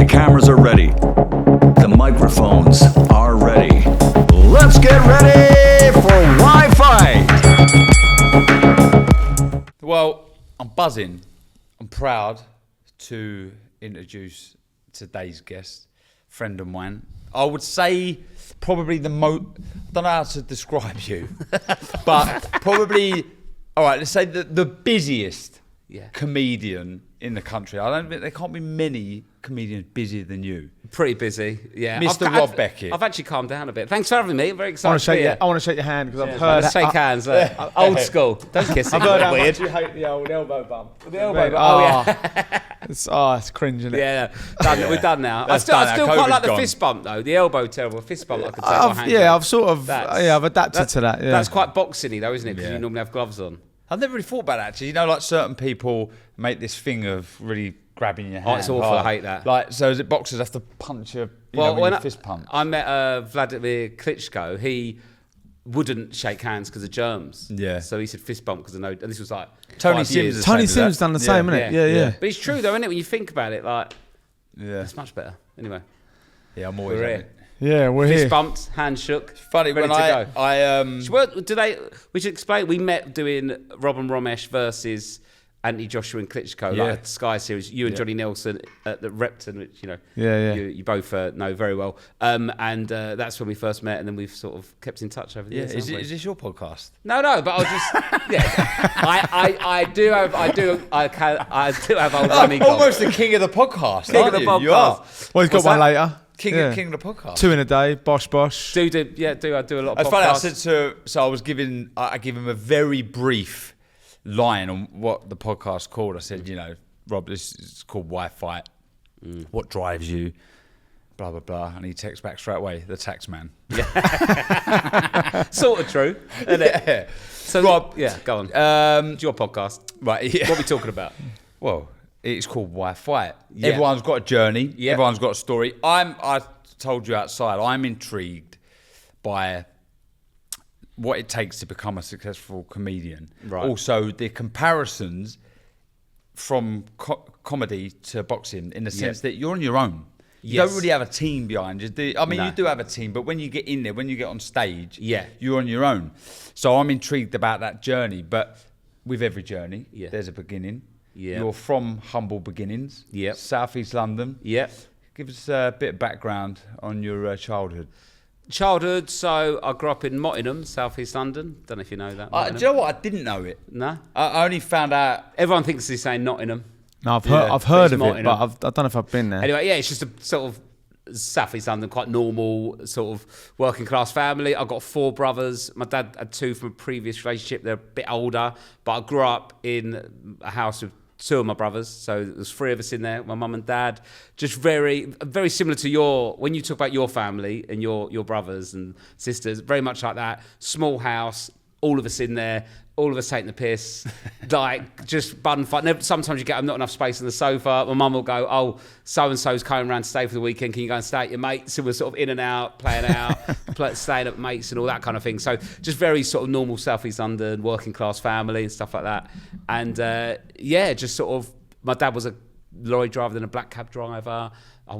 The cameras are ready. The microphones are ready. Let's get ready for Wi-Fi. Well, I'm buzzing. I'm proud to introduce today's guest, friend of mine. I would say probably I don't know how to describe you, but probably, all right, let's say the busiest comedian in the country. I don't think there can't be many comedians busier than you. Pretty busy, yeah. Mr. Rob Beckett. I've actually calmed down a bit. Thanks for having me. I'm very excited. I want to shake your hand because I've Let's heard. shake hands. Old school. Don't kiss it. I've heard how Weird. much you hate the old elbow bump. The elbow bump. Oh, yeah. It's cringe, isn't it? Yeah, done, we're done now. I That's still done now. quite like the COVID's fist bump though. The elbow terrible. Fist bump I could take my hand. I've adapted to that. Yeah. That's quite boxing-y though, isn't it? Because Yeah. you normally have gloves on. I've never really thought about that actually. You know, like certain people make this thing of really grabbing your hand. Oh, it's awful. I hate that. Like, so is it boxers have to punch you? When you fist punch. I met Vladimir Klitschko, he wouldn't shake hands because of germs. Yeah. So he said fist bump because of no. And this was like Tony 5 Sims years. is Tony same as Sims that. done the same, isn't it? Yeah. But it's true though, isn't it? When you think about it, like Yeah. it's much better. Anyway, Yeah, I'm always we're at here. it. Yeah, we're Fist here. bumped, hand shook. Funny ready when to I go. We should explain. We met doing Rob and Romesh versus Anthony Joshua and Klitschko, Yeah. like a Sky series. You and Johnny Nelson at the Repton, which Yeah. you both know very well. And that's when we first met, and then we've sort of kept in touch over the yeah, years. is haven't we? this your podcast? No, but I was just I do have old running. Almost the king of the podcast. King of aren't the you? You are. podcast. Well, he's got What's one that? later. King of the podcast. 2 in a day. Bosh. I do a lot of It's funny. I podcasts. said I give him a very brief line on what the podcast called. I said, Rob, this is called Wi-Fi. What drives you? Blah blah blah. And he texts back straight away. The tax man. Sort of true, isn't it? Yeah. So Rob, go on. It's your podcast. Right. Yeah. What are we talking about? Well, it's called Wi-Fi. Yeah. Everyone's got a journey. Yeah. Everyone's got a story. I told you outside, I'm intrigued by what it takes to become a successful comedian. Right. Also, the comparisons from comedy to boxing in the sense that you're on your own. You Yes. don't really have a team behind you. I mean, No. you do have a team, but when you get in there, when you get on stage, Yeah. you're on your own. So I'm intrigued about that journey. But with every journey, there's a beginning. Yeah. You're from humble beginnings. Yep. South East London. Yep. Give us a bit of background on your childhood. Childhood, so I grew up in Mottingham, South East London. Don't know if you know that. Do Mottingham. you know what? I didn't know it. No? I only found out. Everyone thinks he's saying Nottingham. No, I've Yeah. heard It's of it, Nottingham. but I don't know if I've been there. Anyway, it's just a sort of South East London, quite normal sort of working class family. I've got 4 brothers. My dad had 2 from a previous relationship. They're a bit older, but I grew up in a house with 2 of my brothers. So there's 3 of us in there, my mum and dad. Just very, very similar to when you talk about your family and your brothers and sisters, very much like that. Small house, all of us in there, all of us taking the piss, like just bun fight. Sometimes you get not enough space on the sofa. My mum will go, "Oh, so and so's coming around to stay for the weekend. Can you go and stay at your mates?" So we're sort of in and out, playing out, staying at mates and all that kind of thing. So just very sort of normal South East London working class family and stuff like that. And just sort of my dad was a lorry driver, then a black cab driver. I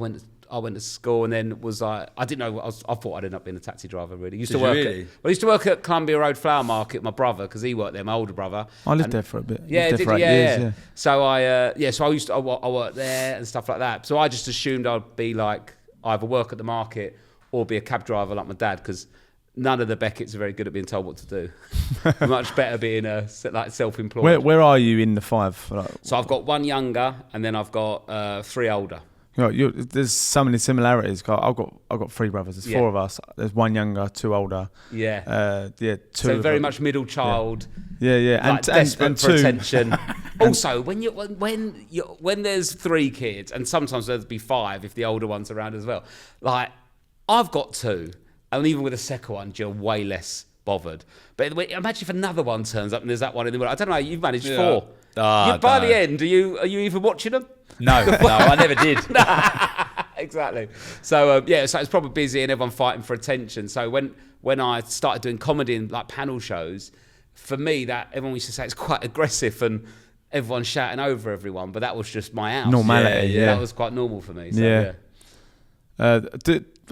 went to school and then was like, I didn't know. I thought I'd end up being a taxi driver. Really, I used to work at Columbia Road Flower Market. with My brother, because he worked there. My older brother. I lived there for a bit. Yeah, Lived there for 8 years. So I worked there and stuff like that. So I just assumed I'd be like either work at the market or be a cab driver like my dad, because none of the Becketts are very good at being told what to do. Much better being self-employed. Where are you in the 5? So I've got 1 younger and then I've got 3 older. There's so many similarities. I've got 3 brothers. There's 4 of us. There's 1 younger, 2 older. Yeah. 2. So very much middle child. Yeah. Like desperate for attention. Also, when there's 3 kids, and sometimes there'd be 5 if the older one's around as well. Like I've got 2, and even with a second one, you're way less bothered. But imagine if another one turns up and there's that one in the middle. I don't know. You've managed 4. By the end, are you even watching them? No, I never did. Exactly. So so it's probably busy and everyone fighting for attention. So when I started doing comedy and like panel shows, for me that everyone used to say it's quite aggressive and everyone shouting over everyone, but that was just my house. Normality, yeah. That was quite normal for me. So, yeah.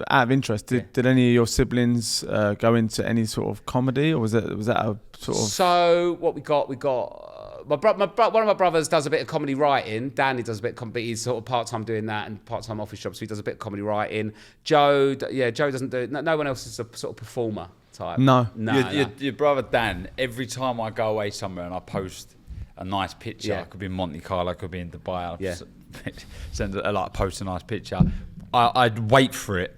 Out of interest, did any of your siblings go into any sort of comedy, or was that a sort of? So what we got one of my brothers does a bit of comedy writing. Danny does a bit of comedy. He's sort of part-time doing that and part-time office job, so he does a bit of comedy writing. Joe doesn't do it. No one else is a sort of performer type. No. Your brother Dan, every time I go away somewhere and I post a nice picture, it could be in Monte Carlo, could be in Dubai, I'll post a nice picture. I'd wait for it.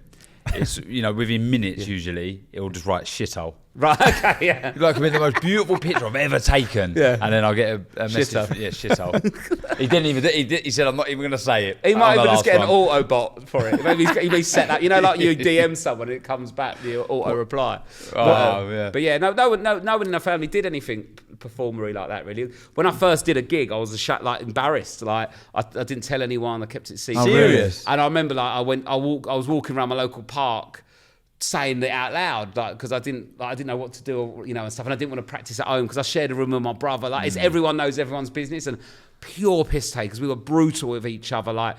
It's within minutes usually it'll just write shithole. Right, okay, yeah. Like, it'll be the most beautiful picture I've ever taken. Yeah. And then I'll get a message. Shithole. He didn't even. He said, "I'm not even going to say it." He might even just get an auto bot for it. Maybe he's set that. Like you DM someone and it comes back, the auto reply. But yeah, no one in our family did anything performery like that really. When I first did a gig, I was embarrassed. Like I didn't tell anyone. I kept it secret. Serious? And I remember I was walking around my local park, saying it out loud, because I didn't know what to do, and stuff, and I didn't want to practice at home because I shared a room with my brother. It's everyone knows everyone's business, and pure piss takers. We were brutal with each other. My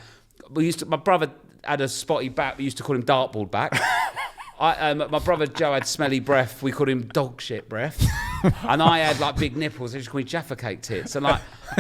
brother had a spotty back. We used to call him dartboard back. My brother Joe had smelly breath. We called him dog shit breath. And I had big nipples. They just called me Jaffa cake tits. And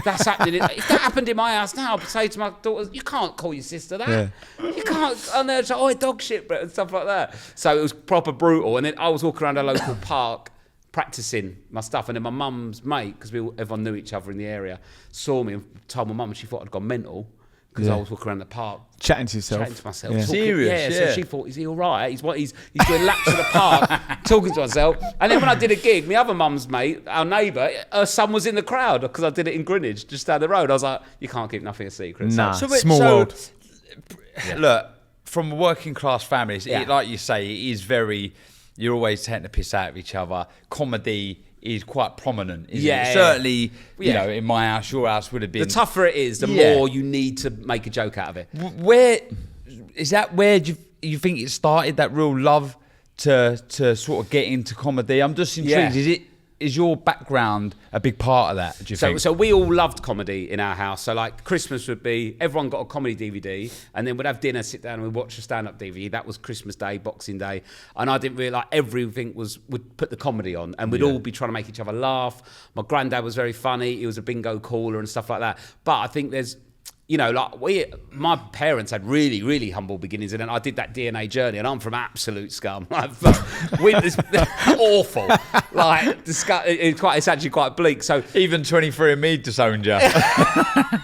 that's happening. If that happened in my house now, I'd say to my daughters, you can't call your sister that. Yeah. You can't. And they're just like, dog shit breath and stuff like that. So it was proper brutal. And then I was walking around a local park practicing my stuff. And then my mum's mate, because everyone knew each other in the area, saw me and told my mum, and she thought I'd gone mental. Because I was walking around the park, chatting to yourself. Chatting to myself. Yeah. Serious? So she thought, is he all right? He's doing laps of the park, talking to myself. And then when I did a gig, my other mum's mate, our neighbour, her son was in the crowd because I did it in Greenwich, just down the road. I was like, you can't keep nothing a secret. Nah, small world. Look, from a working class family, like you say, it is very. You're always taking the piss out of each other. Comedy is quite prominent, isn't it? Certainly, in my house, your house would have been. The tougher it is, the more you need to make a joke out of it. Where do you think it started, that real love to sort of get into comedy? I'm just intrigued. Is your background a big part of that, do you think? So we all loved comedy in our house. So Christmas would be, everyone got a comedy DVD, and then we'd have dinner, sit down and we'd watch a stand-up DVD. That was Christmas Day, Boxing Day. And I didn't realise everything would put the comedy on, and we'd all be trying to make each other laugh. My granddad was very funny. He was a bingo caller and stuff like that. But I think there's, my parents had really, really humble beginnings, and then I did that DNA journey, and I'm from absolute scum. It's awful. It's actually quite bleak. So even 23andMe disowned you.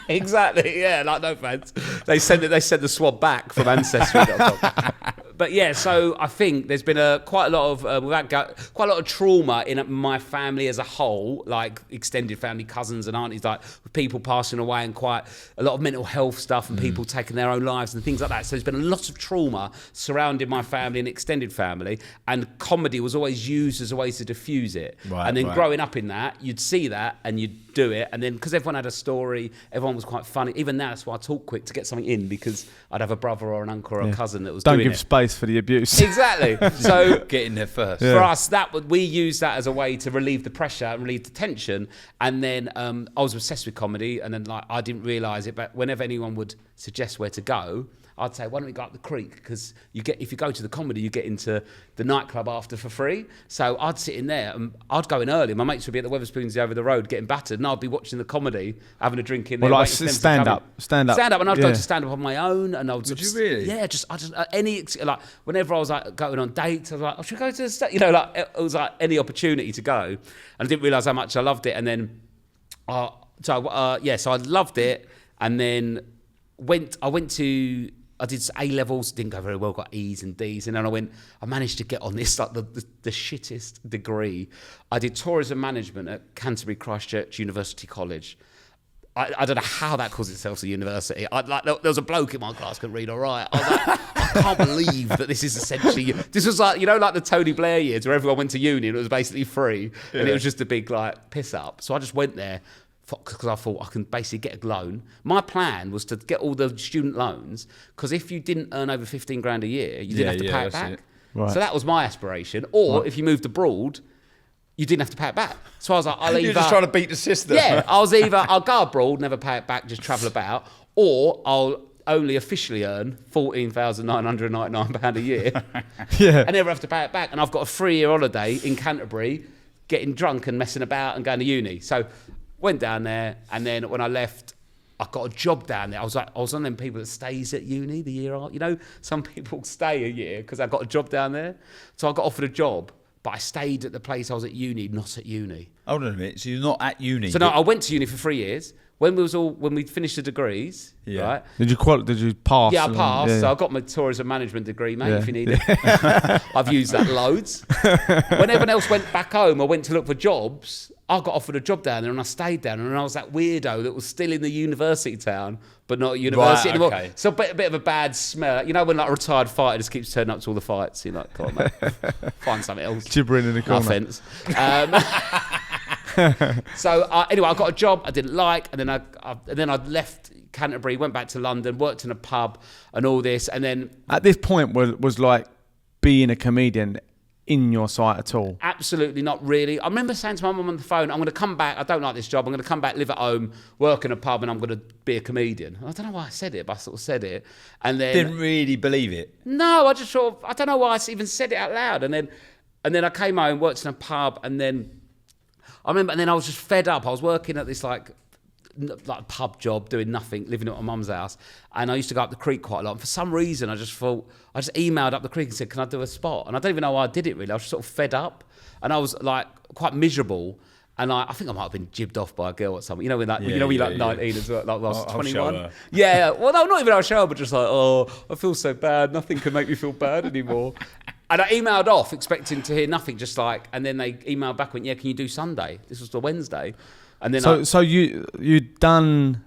Exactly. Yeah. No offense. They sent the swab back from Ancestry.com. But yeah, so I think there's been quite a lot of trauma in my family as a whole, like extended family, cousins and aunties, with people passing away, and quite a lot of mental health stuff, and people taking their own lives and things like that. So there's been a lot of trauma surrounding my family and extended family, and comedy was always used as a way to diffuse it. And then growing up in that, you'd see that and you'd do it, and then because everyone had a story, everyone was quite funny. Even now, that's why I talk quick to get something in, because I'd have a brother or an uncle or a cousin that was doing it. Don't give space for the abuse. Exactly. So get in there first. For us, we used that as a way to relieve the pressure and relieve the tension. And then I was obsessed with comedy, and then I didn't realise it, but whenever anyone would suggest where to go, I'd say, why don't we go up the creek? Because if you go to the comedy, you get into the nightclub after for free. So I'd sit in there, and I'd go in early. My mates would be at the Wetherspoons over the road getting battered, and I'd be watching the comedy, having a drink in there. Well, stand up, and I'd go to stand up on my own, and Would you really? Yeah, whenever I was going on dates, I was like, oh, should we go to the it was like any opportunity to go, and I didn't realise how much I loved it, and then so I loved it, and then I did A-levels, didn't go very well, got E's and D's, and then I managed to get on this, the shittest degree. I did tourism management at Canterbury Christchurch University College. I don't know how that calls itself a university. There was a bloke in my class who could read all right. I was like, I can't believe that this is essentially... This was like the Tony Blair years where everyone went to uni and it was basically free, and it was just a big piss up. So I just went there, because I thought I can basically get a loan. My plan was to get all the student loans, because if you didn't earn over 15 grand a year, you didn't have to pay it back. Right. So that was my aspiration. Or if you moved abroad, you didn't have to pay it back. So I was like, I'll either... You're just trying to beat the system. Yeah, I'll go abroad, never pay it back, just travel about, or I'll only officially earn £14,999 a year and never have to pay it back. And I've got a 3-year holiday in Canterbury, getting drunk and messing about and going to uni. So went down there, and then when I left, I got a job down there. I was one of them people that stays at uni the year after. You know, some people stay a year because I got a job down there. So I got offered a job, but I stayed at the place I was at uni, not at uni. Hold on a minute. So you're not at uni? So no, I went to uni for 3 years. When we finished the degrees, right? Did you pass? Yeah, I passed. Yeah. So I got my tourism management degree, mate, if you need it. I've used that loads. When everyone else went back home, I went to look for jobs. I got offered a job down there and I stayed down, and I was that weirdo that was still in the university town, but not at university anymore. Okay. So a bit of a bad smell. You know when like a retired fighter just keeps turning up to all the fights? You're like, come on, mate, find something else. Gibbering in the corner. No offence. So anyway, I got a job I didn't like, and then I left Canterbury, went back to London, worked in a pub and all this, and then... At this point, was like being a comedian in your sight at all? Absolutely not really. I remember saying to my mum on the phone, I'm going to come back, I don't like this job, I'm going to come back, live at home, work in a pub, and I'm going to be a comedian. I don't know why I said it, but I sort of said it. And then... Didn't really believe it? No, I just sort of... I don't know why I even said it out loud. And then I came home, worked in a pub, and then... I remember, and then I was just fed up. I was working at this like pub job, doing nothing, living at my mum's house. And I used to go up the creek quite a lot. And for some reason, I just emailed up the creek and said, can I do a spot? And I don't even know why I did it really. I was just sort of fed up. And I was like quite miserable. And I think I might have been jibbed off by a girl or something. You know, when you're like 19 as well, like I was 21. Yeah, well, no, not even I'll show her, but just like, oh, I feel so bad. Nothing can make me feel bad anymore. And I emailed off expecting to hear nothing, just like, and then they emailed back, went, yeah, can you do Sunday? This was the Wednesday. And then So you'd done,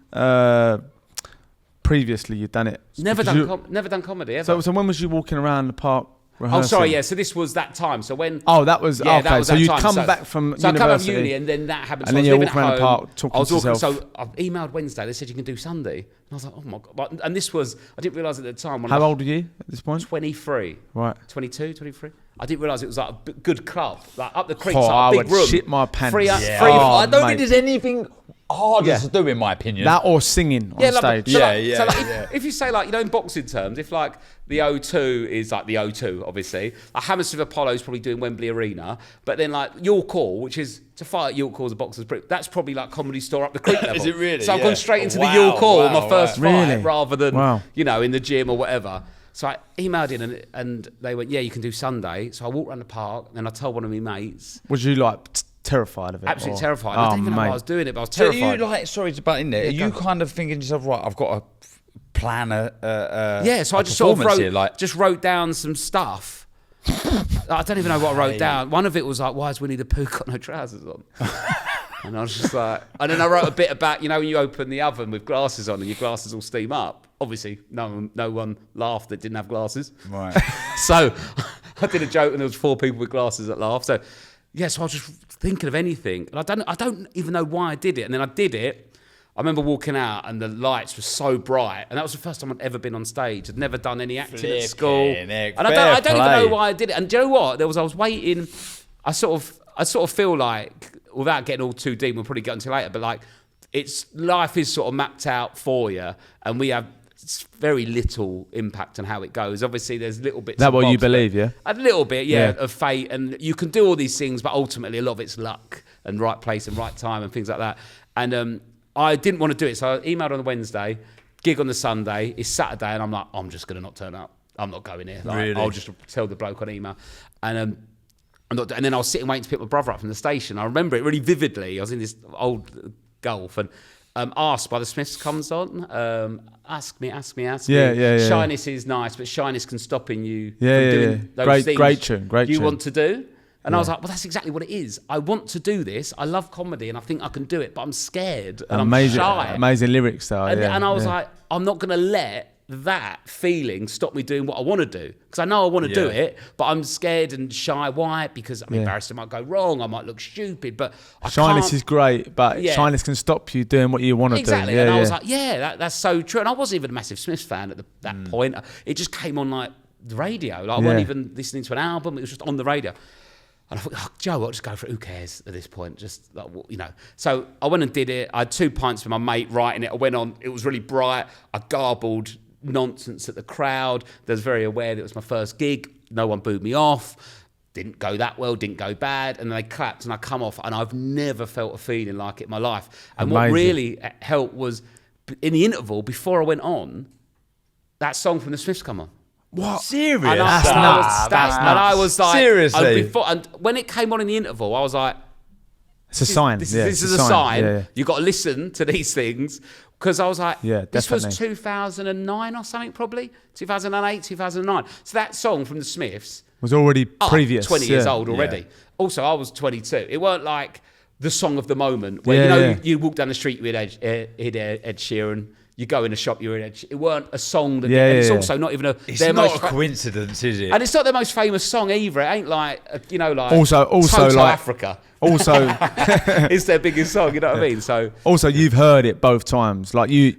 previously you'd done it. Never done comedy ever. So when was you walking around the park rehearsing? Oh, sorry, yeah. So this was that time. So when... Oh, that was... Yeah, okay, that was so that you'd time. come back from university. So I come out of uni and then that happened. And then you're walking around the park talking to yourself. So I emailed Wednesday. They said you can do Sunday. And I was like, oh my God. And this was... I didn't realise at the time... How old were you at this point? 23. Right. 22, 23. I didn't realise it was like a good club. Like up the creek, Oh, like a big I would room. shit my pants. I don't think there's anything harder to do, in my opinion. That or singing on stage. If you say like, you know, in boxing terms, if like the O2 is like the O2, obviously, like Hammersmith Apollo is probably doing Wembley Arena, but then like York Hall, which is to fight at York Hall as a boxer's brick, that's probably like Comedy Store up the creek level. Is it really? So I've gone straight into the York Hall, my first fight, Really? rather than you know, in the gym or whatever. So I emailed in and they went, yeah, you can do Sunday. So I walked around the park and I told one of my mates. Was you like terrified of it? Absolutely terrified. I don't even know why I was doing it, but I was So terrified. you like, sorry to butt in there, are you kind of thinking to yourself, right, I've got to plan so I just sort of wrote down some stuff. I don't even know what I wrote down. One of it was like, why has Winnie the Pooh got no trousers on? And I was just like, and then I wrote a bit about, you know, when you open the oven with glasses on and your glasses all steam up. Obviously, no one laughed that didn't have glasses. Right. So I did a joke and there was 4 people with glasses that laughed. So yeah, so I was just thinking of anything. And I don't even know why I did it. And then I did it. I remember walking out and the lights were so bright. And that was the first time I'd ever been on stage. I'd never done any acting at school. And I don't even know why I did it. And do you know what? I was waiting. I sort of feel like, without getting all too deep, we'll probably get into later, but like, life is sort of mapped out for you, and we have very little impact on how it goes. Obviously, there's little bits. That what you believe, yeah? A little bit, of fate, and you can do all these things, but ultimately, a lot of it's luck and right place and right time and things like that. And I didn't want to do it, so I emailed on the Wednesday, gig on the Sunday. It's Saturday, and I'm like, I'm just going to not turn up. I'm not going here. Like, really? I'll just tell the bloke on email, and then I was sitting waiting to pick my brother up from the station. I remember it really vividly. I was in this old Golf and Asked by the Smiths comes on. Ask me. Yeah. Shyness is nice, but shyness can stop you from doing those things great tune. you want to do. And I was like, well, that's exactly what it is. I want to do this. I love comedy and I think I can do it, but I'm scared and I'm shy. Amazing lyrics though. And I was like, I'm not going to let that feeling stop me doing what I want to do, because I know I want to do it, but I'm scared and shy. Why? Because I'm embarrassed it might go wrong, I might look stupid, but shyness is great, but shyness can stop you doing what you want to do. Exactly. And I was like, that's so true. And I wasn't even a massive Smiths fan at that point. It just came on like the radio. Like I wasn't even listening to an album, it was just on the radio. And I thought, oh, Joe, I'll just go for it. Who cares at this point? Just like, you know. So I went and did it. I had 2 pints with my mate writing it. I went on. It was really bright. I garbled nonsense at the crowd. They was very aware that it was my first gig. No one booed me off. Didn't go that well. Didn't go bad. And then they clapped and I come off. And I've never felt a feeling like it in my life. And Amazing. what really helped was in the interval before I went on, that song from the Smiths come on. What? Serious? And That's nuts. That's and I nuts. was like, Seriously? and when it came on in the interval, I was like, It's a sign. This yeah, is it's a sign. Yeah. You got to listen to these things because I was like, Yeah, this was definitely. 2009 or something, probably 2008, 2009. So that song from the Smiths Was already previous. 20 years yeah. old already. Yeah. Also, I was 22. It weren't like the song of the moment where Yeah. you walk down the street with Ed Sheeran. You go in a shop, you're in Ed Sheeran. It weren't a song that. Yeah, and it's yeah. also not even It's their not most a coincidence, is it? and it's not their most famous song either. It ain't like like Also Toto like- Africa. Also, It's their biggest song. You know what I mean? So also, you've heard it both times. Like you've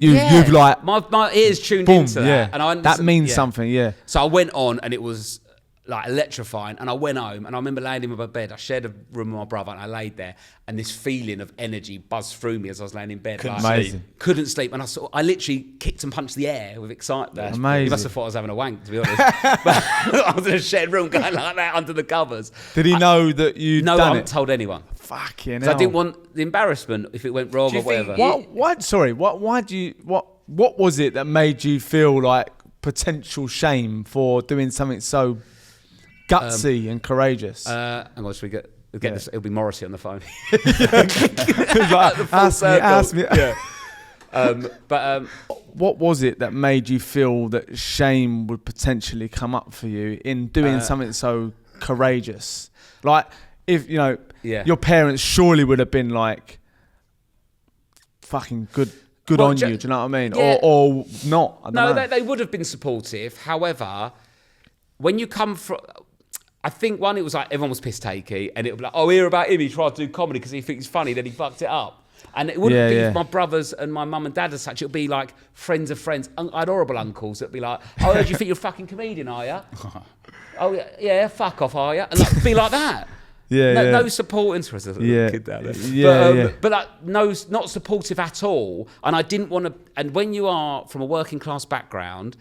like, my ears tuned boom, into that, yeah. and I that means yeah. something, yeah. So I went on, and it was like electrifying. And I went home, and I remember laying in my bed. I shared a room with my brother, and I laid there, and this feeling of energy buzzed through me as I was laying in bed. Couldn't like, Amazing. Couldn't sleep, and I literally kicked and punched the air with excitement. Amazing. You must have thought I was having a wank, to be honest. But I was in a shared room going like that under the covers. Did he know that you'd No, I done haven't it? told anyone. Fucking 'Cause hell. I didn't want the embarrassment if it went wrong Do or you think whatever. What was it that made you feel like potential shame for doing something so gutsy and courageous? Hang on, should we get Yeah. this? It'll be Morrissey on the phone. Like, the full ask me. But What was it that made you feel that shame would potentially come up for you in doing something so courageous? Like, if Yeah. your parents surely would have been like, "Fucking good Well, on you." Do you know what I mean? Yeah. Or not? I don't no, know. they would have been supportive. However, when you come from, I think one, it was like everyone was piss takey, and it would be like, oh, hear about him. He tried to do comedy because he thinks it's funny, then he fucked it up. And it wouldn't be my brothers and my mum and dad as such. It would be like friends of friends. I had horrible uncles that would be like, oh, I heard you think you're a fucking comedian, are you? Oh, yeah, fuck off, are you? And like, be like that. No support interest. Yeah. Kid down there. Yeah. But like, no, not supportive at all. And I didn't want to. And when you are from a working class background,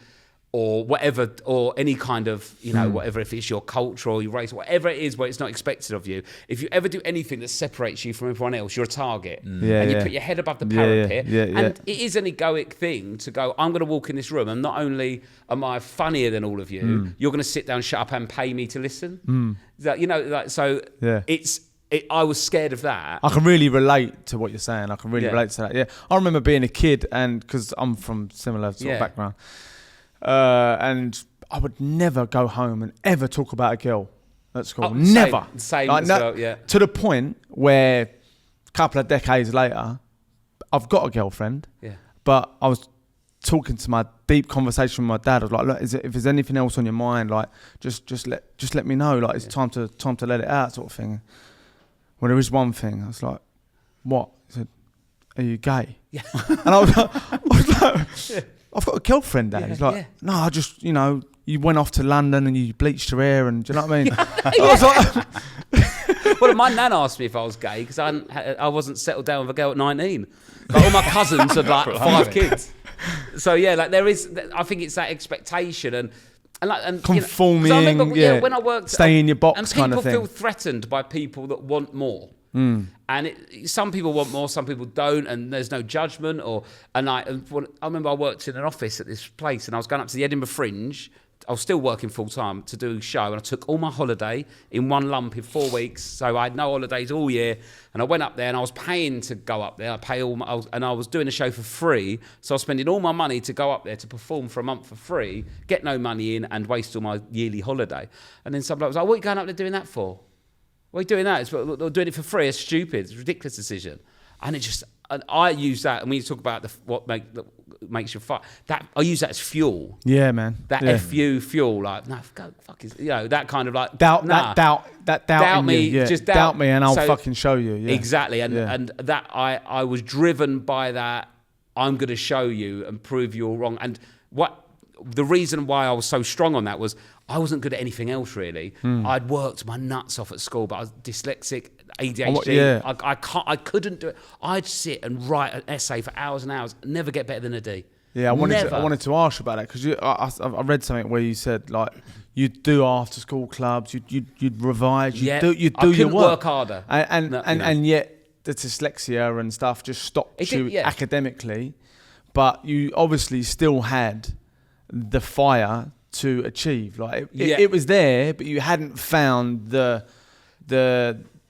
or whatever, or any kind of, whatever, if it's your culture or your race, whatever it is where it's not expected of you, if you ever do anything that separates you from everyone else, you're a target. Yeah, and you yeah. put your head above the parapet. Yeah. And it is an egoic thing to go, I'm going to walk in this room, and not only am I funnier than all of you, you're going to sit down, shut up, and pay me to listen. I was scared of that. I can really relate to what you're saying. I can really Yeah. relate to that. Yeah, I remember being a kid, and because I'm from similar sort of background, and I would never go home and ever talk about a girl at school. Oh, never. same as well, yeah. To the point where a couple of decades later, I've got a girlfriend. Yeah. But I was talking to my deep conversation with my dad. I was like, look, if there's anything else on your mind, like just let me know. Like it's time to let it out, sort of thing. Well, there is one thing. I was like, what? He said, are you gay? Yeah. And I was like, I've got a girlfriend, Dad. He's like, no, I just, you went off to London and you bleached your hair, and do you know what I mean? I was like, Well, my nan asked me if I was gay because I wasn't settled down with a girl at 19. Like, all my cousins had like 5 kids. So yeah, like there is. I think it's that expectation and conforming, 'cause I remember, when I worked, stay in your box and kind of people thing. feel threatened by people that want more. And some people want more, some people don't, and there's no judgment. I remember I worked in an office at this place, and I was going up to the Edinburgh Fringe. I was still working full time to do a show, and I took all my holiday in one lump in 4 weeks. So I had no holidays all year, and I went up there, and I was paying to go up there. I was doing a show for free, so I was spending all my money to go up there to perform for a month for free, get no money in, and waste all my yearly holiday. And then some bloke was like, "What are you going up there doing that for? What are you doing that? They're doing it for free. It's stupid. It's a ridiculous decision." And I use that, and when you talk about what makes you fight, that I use that as fuel. Yeah, man. That yeah. FU fuel, like, no, go fuck is, that kind of like doubt doubt me, you, yeah. just doubt me, and I'll so, fucking show you. Yeah. Exactly, and that I was driven by that. I'm going to show you and prove you're wrong. And the reason why I was so strong on that was I wasn't good at anything else really. I'd worked my nuts off at school, but I was dyslexic, ADHD. I couldn't do it. I'd sit and write an essay for hours and hours, never get better than a D. Yeah, I wanted to ask you about that because I read something where you said like you'd do after school clubs, you'd revise, you'd do your work. I couldn't work harder, and yet the dyslexia and stuff just stopped you academically, but you obviously still had the fire to achieve. Like it was there, but you hadn't found the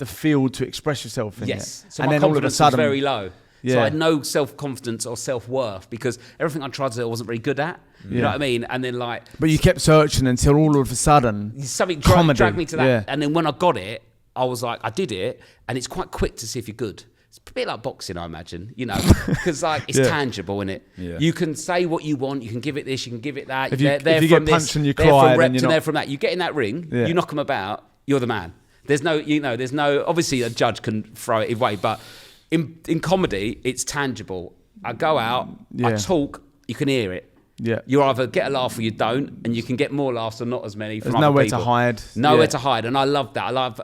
field to express yourself in. Yes, yet. so and my then all of a confidence sudden, was very low. Yeah. So I had no self-confidence or self-worth because everything I tried to do I wasn't very good at. You know what I mean? And then like... But you kept searching until all of a sudden... Something dragged me to that. Yeah. And then when I got it, I was like, I did it. And it's quite quick to see if you're good. It's a bit like boxing, I imagine, you know, because like it's tangible, innit? Yeah. You can say what you want. You can give it this, you can give it that. If you get punched and you cry, then you're not... They're from that. You get in that ring, you knock them about, you're the man. There's no, obviously a judge can throw it away, but... In comedy, it's tangible. I go out, I talk, you can hear it. Yeah. You either get a laugh or you don't, and you can get more laughs or not as many from There's other nowhere people. to hide. Nowhere to hide, and I love that. I love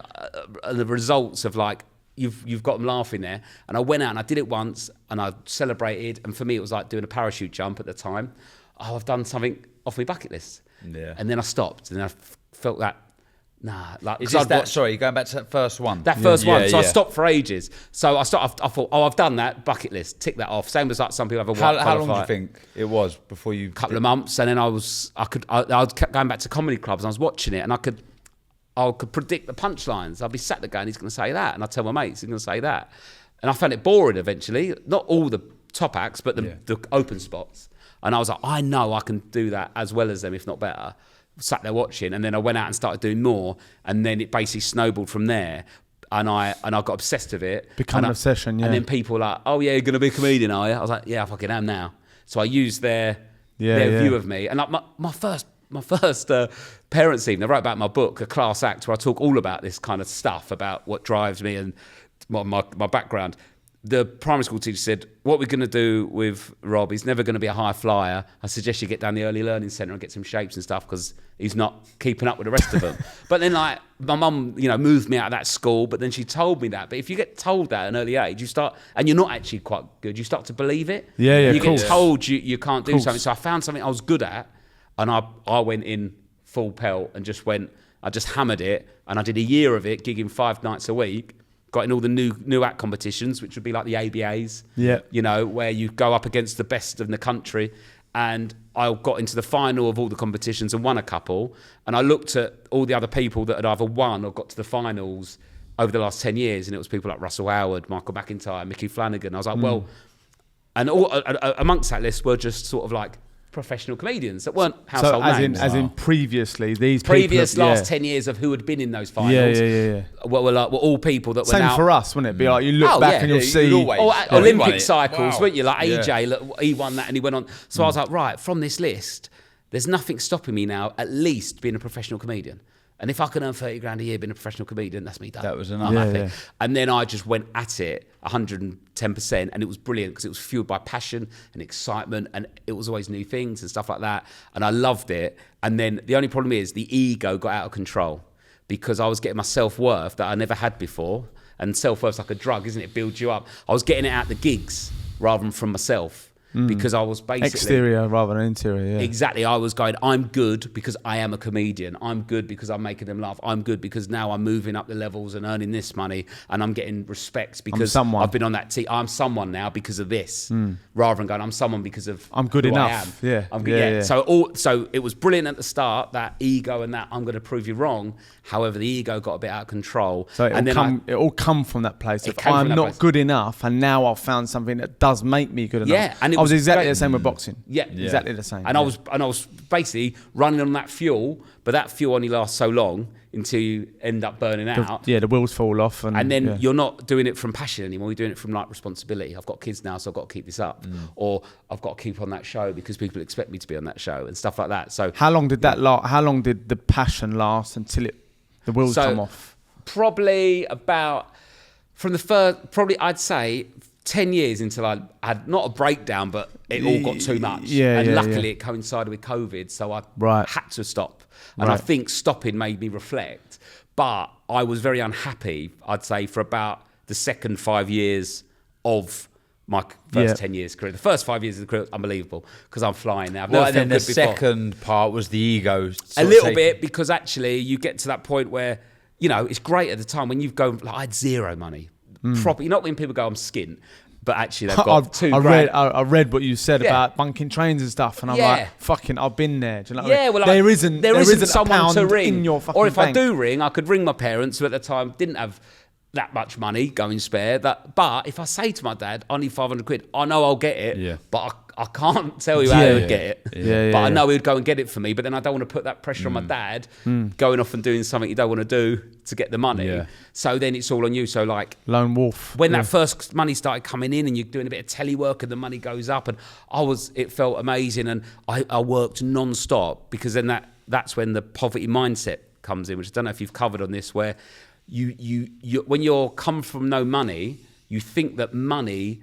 the results of like, you've got them laughing there. And I went out and I did it once, and I celebrated, and for me it was like doing a parachute jump at the time. Oh, I've done something off my bucket list. Yeah. And then I stopped, and I felt that, like is this that? Sorry, you're going back to that first one. That first one. So I stopped for ages. So I thought, oh, I've done that bucket list. Tick that off. Same as like some people have a work. How long do you think it was before you? Couple of months, and then I was kept going back to comedy clubs, and I was watching it, and I could predict the punchlines. I'd be sat there going, he's going to say that, and I'd tell my mates he's going to say that, and I found it boring eventually. Not all the top acts, but the open spots, and I was like, I know I can do that as well as them, if not better. Sat there watching, and then I went out and started doing more, and then it basically snowballed from there, and I got obsessed with it. Become an obsession, yeah. And then people were like, oh yeah, you're going to be a comedian, are you? I was like, yeah, I fucking am now. So I used their view of me, and like my first parents' evening, I wrote about my book, A Class Act, where I talk all about this kind of stuff, about what drives me and my background. The primary school teacher said, what we're going to do with Rob, he's never going to be a high flyer. I suggest you get down the early learning centre and get some shapes and stuff because he's not keeping up with the rest of them. But then like my mum, moved me out of that school, but then she told me that. But if you get told that at an early age, you start, and you're not actually quite good, you start to believe it. Yeah, you get told you can't do something. So I found something I was good at, and I went in full pelt and I just hammered it, and I did a year of it, gigging 5 nights a week. Got in all the new act competitions, which would be like the ABAs, where you go up against the best in the country. And I got into the final of all the competitions and won a couple. And I looked at all the other people that had either won or got to the finals over the last 10 years. And it was people like Russell Howard, Michael McIntyre, Mickey Flanagan. I was like, well, and all amongst that list were just sort of like professional comedians that weren't household names. As in previously, these previous people, last 10 years of who had been in those finals were all people that were same now... for us, wouldn't it? Be like, you look back and you'll see... Olympic cycles, weren't you? Like AJ, look, he won that and he went on. So I was like, right, from this list, there's nothing stopping me now, at least being a professional comedian. And if I can earn 30 grand a year being a professional comedian, that's me done. That was enough. I'm happy. And then I just went at it 110%, and it was brilliant because it was fueled by passion and excitement, and it was always new things and stuff like that. And I loved it. And then the only problem is the ego got out of control because I was getting my self-worth that I never had before. And self-worth's like a drug, isn't it? It builds you up. I was getting it out the gigs rather than from myself. Because I was basically... Exterior rather than interior, yeah. Exactly. I was going, I'm good because I am a comedian. I'm good because I'm making them laugh. I'm good because now I'm moving up the levels and earning this money and I'm getting respect because I've been on that team. I'm someone now because of this. Rather than going, I'm someone because of I'm good who enough. I am. Yeah. I'm good. Yeah. So it was brilliant at the start, that ego and that I'm going to prove you wrong. However, the ego got a bit out of control. So it all come from that place of I'm not good enough, and now I've found something that does make me good enough. Yeah, and I was exactly the same with boxing. Yeah, exactly the same. And I was basically running on that fuel, but that fuel only lasts so long until you end up burning out. The wheels fall off, and then you're not doing it from passion anymore. You're doing it from like responsibility. I've got kids now, so I've got to keep this up, or I've got to keep on that show because people expect me to be on that show and stuff like that. So how long did that last? How long did the passion last until the wheels come off? Probably about from the first. Probably I'd say 10 years until I had not a breakdown, but it all got too much. Yeah, and yeah, luckily yeah. it coincided with COVID, so I Right. had to stop. And I Right. think stopping made me reflect. But I was very unhappy, I'd say, for about the second 5 years of my first 10 years career. The first 5 years of the career, unbelievable, because I'm flying now. I've never Well, and then felt the good before. second part was the ego. A little bit, because actually you get to that point where, you know, it's great at the time when you go, like, I had zero money. Properly, not when people go, I'm skint, but actually they've got $2,000. I read what you said Yeah. about bunking trains and stuff, and I'm Yeah. like, fucking, I've been there. Do you know what I Yeah, mean? well, like, there isn't a someone pound to ring. in your fucking or if bank. I do ring, I could ring my parents who at the time didn't have that much money going spare. But if I say to my dad, I need 500 quid, I know I'll get it, Yeah. but I can't tell you how Yeah. to get it. Yeah, but I yeah. know he'd go and get it for me, but then I don't want to put that pressure on my dad going off and doing something you don't want to do to get the money. Yeah. So then it's all on you. So like, Lone wolf. when Yeah. that first money started coming in and you're doing a bit of telework and the money goes up, and it felt amazing, and I worked non-stop, because then that's when the poverty mindset comes in, which I don't know if you've covered on this, where you when you're come from no money, you think that money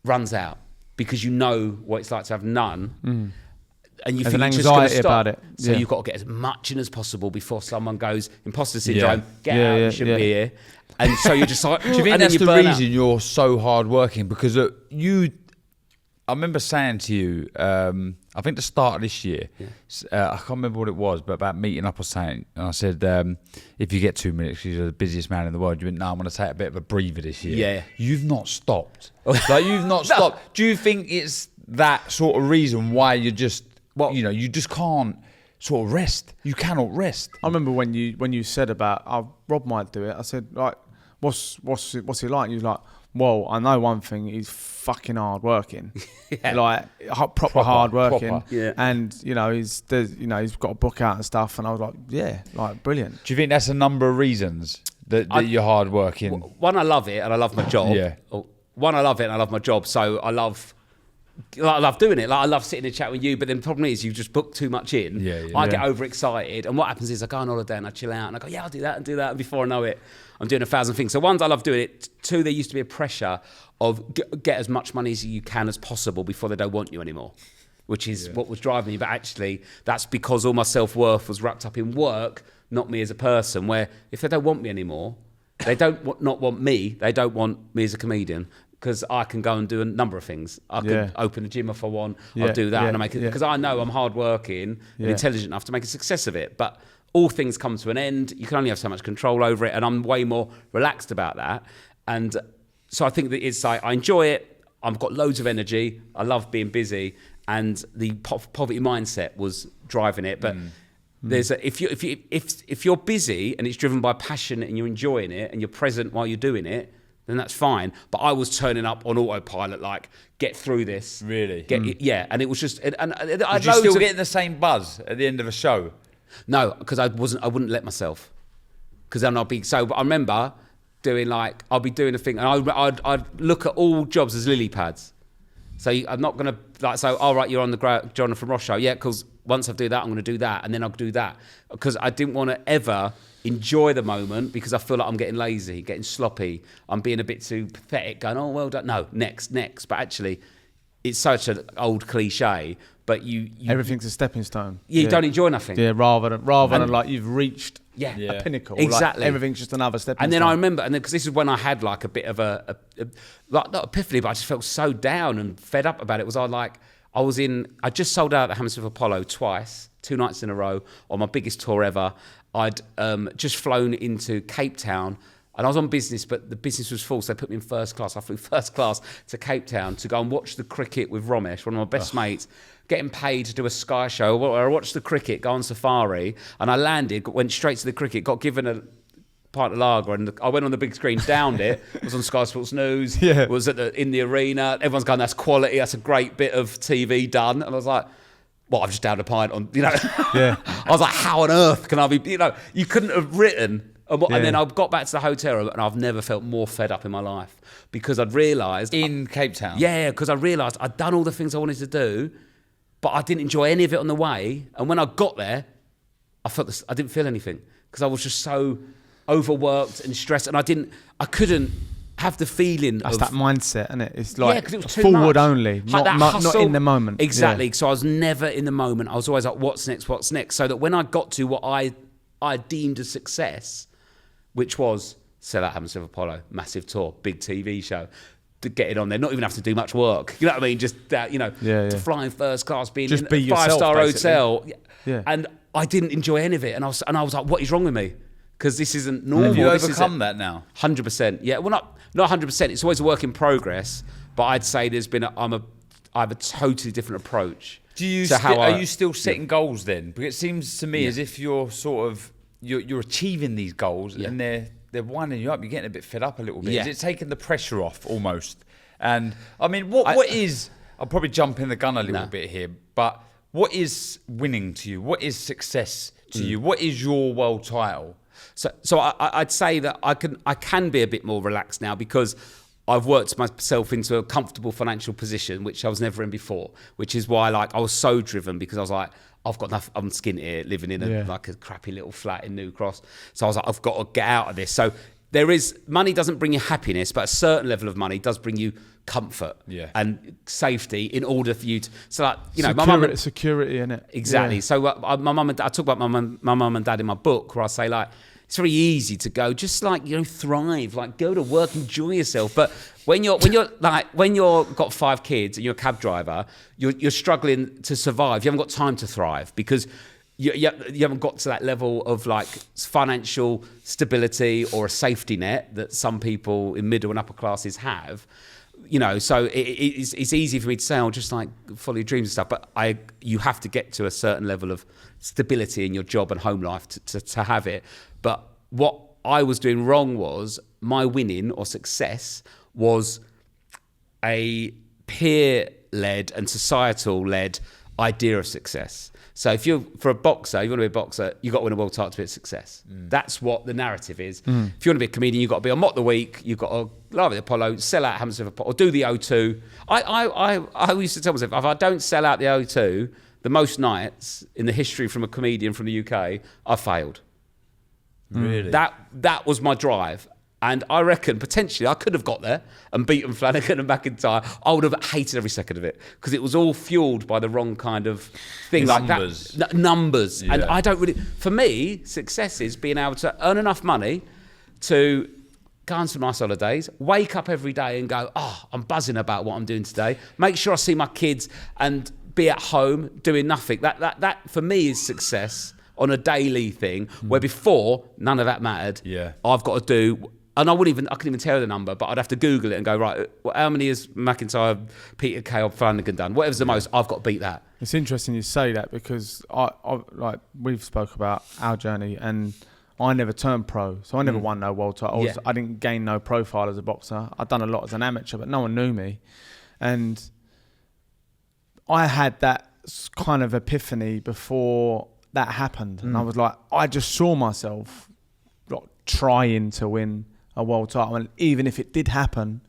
runs out because you know what it's like to have none. And you There's think an it's just gonna anxiety stop. about it. So Yeah. you've got to get as much in as possible before someone goes, imposter syndrome, Yeah. get Yeah, out, yeah, you shouldn't yeah. be here. And so you're just like, Do you think and then that's you the burn out. reason you're so hardworking? Because I remember saying to you, I think the start of this year, I can't remember what it was, but about meeting up or something. And I said, if you get 2 minutes, you're the busiest man in the world. You went, no, I'm going to take a bit of a breather this year. Yeah. You've not stopped. Like, you've not stopped. Do you think it's that sort of reason why you just, you just can't sort of rest? You cannot rest. I remember when you said about Rob might do it. I said, like, what's he like? And he was like, well, I know one thing. He's fucking hard working, like proper hard working, proper. Yeah. and he's got a book out and stuff. And I was like, yeah, like brilliant. Do you think that's a number of reasons that you're hard working? One, I love it and I love my job. Yeah. One, I love it and I love my job. So I love doing it. Like, I love sitting and chatting with you, but then the problem is you just book too much in. Yeah. I get overexcited, and what happens is I go on holiday and I chill out and I go, yeah, I'll do that and do that. And before I know it, I'm doing 1,000 things. So one, I love doing it. Two, there used to be a pressure of get as much money as you can as possible before they don't want you anymore, which is what was driving me. But actually, that's because all my self-worth was wrapped up in work, not me as a person, where if they don't want me anymore, they don't not want me, they don't want me as a comedian. Because I can go and do a number of things. I could open a gym if I want. I'll do that and I make it because I know I'm hardworking and intelligent enough to make a success of it. But all things come to an end. You can only have so much control over it, and I'm way more relaxed about that. And so I think that it's like I enjoy it. I've got loads of energy. I love being busy, and the poverty mindset was driving it. But there's if you're busy and it's driven by passion and you're enjoying it and you're present while you're doing it, then that's fine. But I was turning up on autopilot, like, get through this. Really? Yeah, and it was just... And Are you still getting the same buzz at the end of a show? No, because I wouldn't let myself. Because then I'd be... So I remember doing, like, I'll be doing a thing, and I'd look at all jobs as lily pads. So I'm not going to... Like, so, all right, you're on the Jonathan Ross show. Yeah, because once I do that, I'm going to do that, and then I'll do that. Because I didn't want to ever... enjoy the moment, because I feel like I'm getting lazy, getting sloppy. I'm being a bit too pathetic, going, oh, well done. No, next. But actually, it's such an old cliche, but you Everything's a stepping stone. you don't enjoy nothing. Yeah, rather than like you've reached a pinnacle. Exactly. Like, everything's just another stepping And then stone. I remember, and then because this is when I had like a bit of a like not epiphany, but I just felt so down and fed up about it. I just sold out at Hammersmith Apollo twice, 2 nights in a row, on my biggest tour ever. I'd just flown into Cape Town, and I was on business, but the business was full, so they put me in first class. I flew first class to Cape Town to go and watch the cricket with Romesh, one of my best mates, getting paid to do a Sky show where I watched the cricket, go on safari, and I landed, went straight to the cricket, got given a pint of lager, and I went on the big screen, downed it, was on Sky Sports News, was in the arena, everyone's going, that's quality, that's a great bit of TV done, and I was like, well, I've just downed a pint on, I was like, how on earth can I be, you couldn't have written. And then I got back to the hotel room, and I've never felt more fed up in my life, because I'd realised... In Cape Town? Yeah, because I realised I'd done all the things I wanted to do, but I didn't enjoy any of it on the way. And when I got there, I didn't feel anything, because I was just so overworked and stressed, and I couldn't have the feeling That's of that mindset, isn't it? It's like 'cause it was too forward much. only, Like that not hustle. in the moment. Exactly. Yeah. So I was never in the moment. I was always like, what's next? What's next? So that when I got to what I deemed a success, which was sell out Hammersmith Apollo, massive tour, big TV show, to get it on there, not even have to do much work. You know what I mean? Just that, to fly in first class, being Just in be a yourself, 5-star basically. hotel. Yeah. And I didn't enjoy any of it. And I was like, what is wrong with me? Because this isn't normal. Have you This overcome that now? 100%. Yeah. Well, not 100%. It's always a work in progress. But I'd say I have a totally different approach. Are you still setting goals then? Because it seems to me as if you're sort of you're achieving these goals and they're winding you up. You're getting a bit fed up a little bit. Yeah. Is it taking the pressure off almost? And I mean, what is? I'll probably jump in the gun a little bit here, but what is winning to you? What is success to you? What is your world title? So I'd say that I can be a bit more relaxed now because I've worked myself into a comfortable financial position, which I was never in before, which is why I was so driven because I was like, I've got enough, I'm skint here, living in a crappy little flat in New Cross. So I was like, I've got to get out of this. So money doesn't bring you happiness, but a certain level of money does bring you comfort and safety in order for you to, my mum, security in it. exactly. Yeah. So my mum and I talk about my mum and dad in my book where I say it's very easy to go, just thrive, go to work, enjoy yourself. But when you're got 5 kids and you're a cab driver, you're struggling to survive. You haven't got time to thrive because you haven't got to that level of financial stability or a safety net that some people in middle and upper classes have. So it's easy for me to say, just follow your dreams and stuff. But you have to get to a certain level of stability in your job and home life to have it. But what I was doing wrong was my winning or success was a peer-led and societal-led idea of success. So if you want to be a boxer, you've got to win a world title to be a success. That's what the narrative is. If you want to be a comedian, you've got to be on Mock the Week, you've got to live at the Apollo, sell out Hammersmith Apollo, or do the O2. I used to tell myself, if I don't sell out the O2, the most nights in the history from a comedian from the UK, I failed. Really? That was my drive. And I reckon potentially I could have got there and beaten Flanagan and McIntyre. I would have hated every second of it because it was all fueled by the wrong kind of thing. Numbers. Like that. Numbers. Yeah. And I don't really... For me, success is being able to earn enough money to go on some nice holidays, wake up every day and go, I'm buzzing about what I'm doing today. Make sure I see my kids and be at home doing nothing. That for me is success on a daily thing where before none of that mattered. Yeah. I've got to do... And I couldn't even tell the number, but I'd have to Google it and go, right, how many has McIntyre, Peter Kay or Flanagan done? Whatever's the most, I've got to beat that. It's interesting you say that because we've spoke about our journey and I never turned pro, so I never won no world titles. Yeah. I didn't gain no profile as a boxer. I'd done a lot as an amateur, but no one knew me. And I had that kind of epiphany before that happened. And I was like, I just saw myself trying to win a world title, and even if it did happen,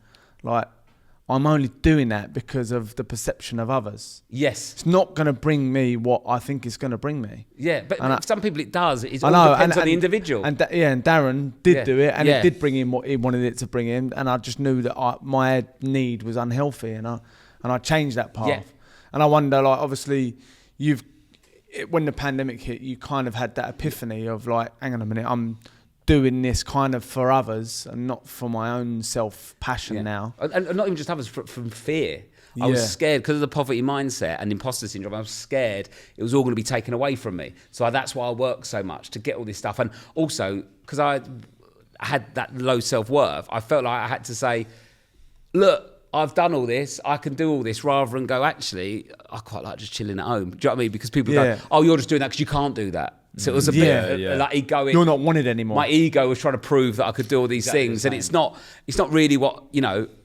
I'm only doing that because of the perception of others. Yes. It's not going to bring me what I think it's going to bring me. Yeah, but for some people it does. It I all know, depends on the individual. And Darren did do it, and Yeah. it did bring in what he wanted it to bring in, and I just knew that my need was unhealthy, and I changed that path. Yeah. And I wonder, obviously, when the pandemic hit, you kind of had that epiphany of hang on a minute, I'm doing this kind of for others and not for my own self-passion now. And not even just others, from fear. I was scared because of the poverty mindset and imposter syndrome. I was scared it was all going to be taken away from me. So that's why I worked so much to get all this stuff. And also, because I had that low self-worth, I felt like I had to say, look, I've done all this, I can do all this, rather than go, actually, I quite like just chilling at home. Do you know what I mean? Because people go, you're just doing that because you can't do that. So it was a bit like egoic. You're not wanted anymore. My ego was trying to prove that I could do all these things, and it's not really what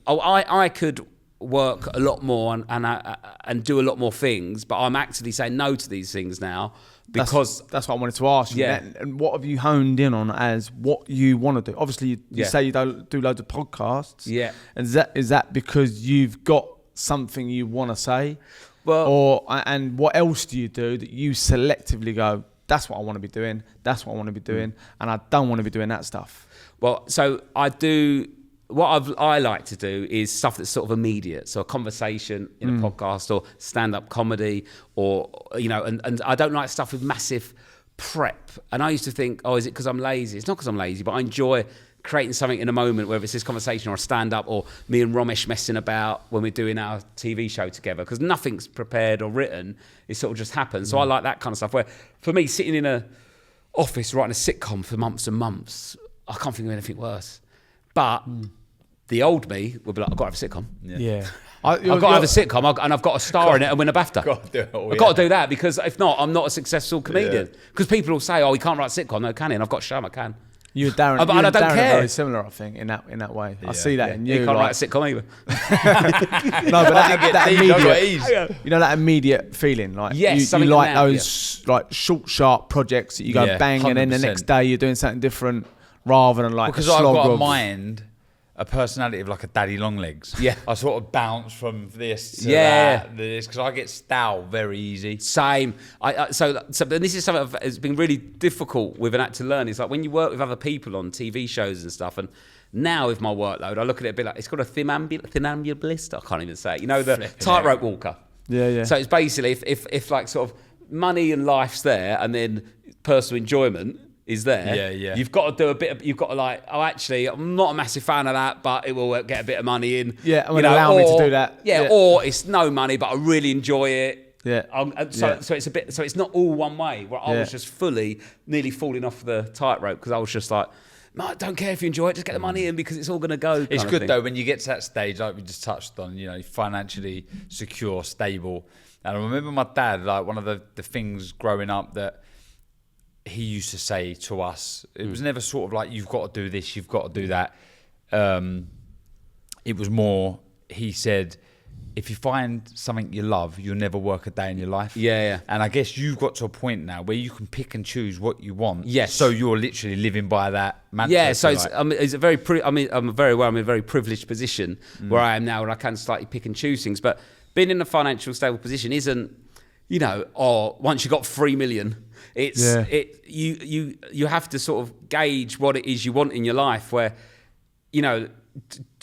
I could work a lot more and do a lot more things, but I'm actually saying no to these things now because that's what I wanted to ask you. Yeah. And what have you honed in on as what you want to do? Obviously, you say you don't do loads of podcasts. Yeah. And is that because you've got something you want to say? Well, and what else do you do that you selectively go, that's what I want to be doing, that's what I want to be doing, and I don't want to be doing that stuff? Well, so I do I like to do is stuff that's sort of immediate. So a conversation in a podcast or stand-up comedy or, and I don't like stuff with massive prep. And I used to think, is it because I'm lazy? It's not because I'm lazy, but I enjoy creating something in a moment, whether it's this conversation or a stand-up or me and Romesh messing about when we're doing our TV show together, because nothing's prepared or written. It sort of just happens. So I like that kind of stuff, where for me, sitting in a office writing a sitcom for months and months, I can't think of anything worse. But the old me would be like, I've got to have a sitcom. Yeah. I've got to have a sitcom and I've got to star in it and win a BAFTA. I've got to do that, because if not, I'm not a successful comedian. Because people will say, he can't write a sitcom. No, can he? And I've got to show him I can. You and Darren, I don't Darren care. are very similar, I think, in that way. I see that in you. You can't write a sitcom either. No, but that immediate, that immediate feeling, like Yes, you like now, those like short, sharp projects that you go bang, and then the 100%. next day you're doing something different, rather than like Because a I've slog got a of, mind, a personality of like a daddy long legs. Yeah. I sort of bounce from this to Yeah. that, this, because I get stale very easy. Same. So and this is something that's been really difficult with an actor to learn. It's like when you work with other people on TV shows and stuff, and now with my workload, I look at it a bit like, it's called a thinambulist. I can't even say it. The tightrope walker. Yeah. So it's basically if like sort of money and life's there, and then personal enjoyment is there. Yeah. You've got to do a bit of, you've got to like, actually, I'm not a massive fan of that, but it will get a bit of money in. Yeah, and allow me to do that. Yeah, or it's no money, but I really enjoy it. Yeah. So it's a bit. So it's not all one way. Where I was just nearly falling off the tightrope, because I was just like, no, I don't care if you enjoy it. Just get the money in, because it's all going to go. It's good though when you get to that stage, like we just touched on, financially secure, stable. And I remember my dad, like one of the things growing up that he used to say to us, it was never sort of like, you've got to do this, you've got to do that. It was more, he said, if you find something you love, you'll never work a day in your life. Yeah. And I guess you've got to a point now where you can pick and choose what you want. Yes. So you're literally living by that mantra. Yeah, so if you like. it's a very. I'm in a very privileged position where I am now, and I can slightly pick and choose things. But being in a financial stable position isn't, once you got 3 million, you have to sort of gauge what it is you want in your life. Where, do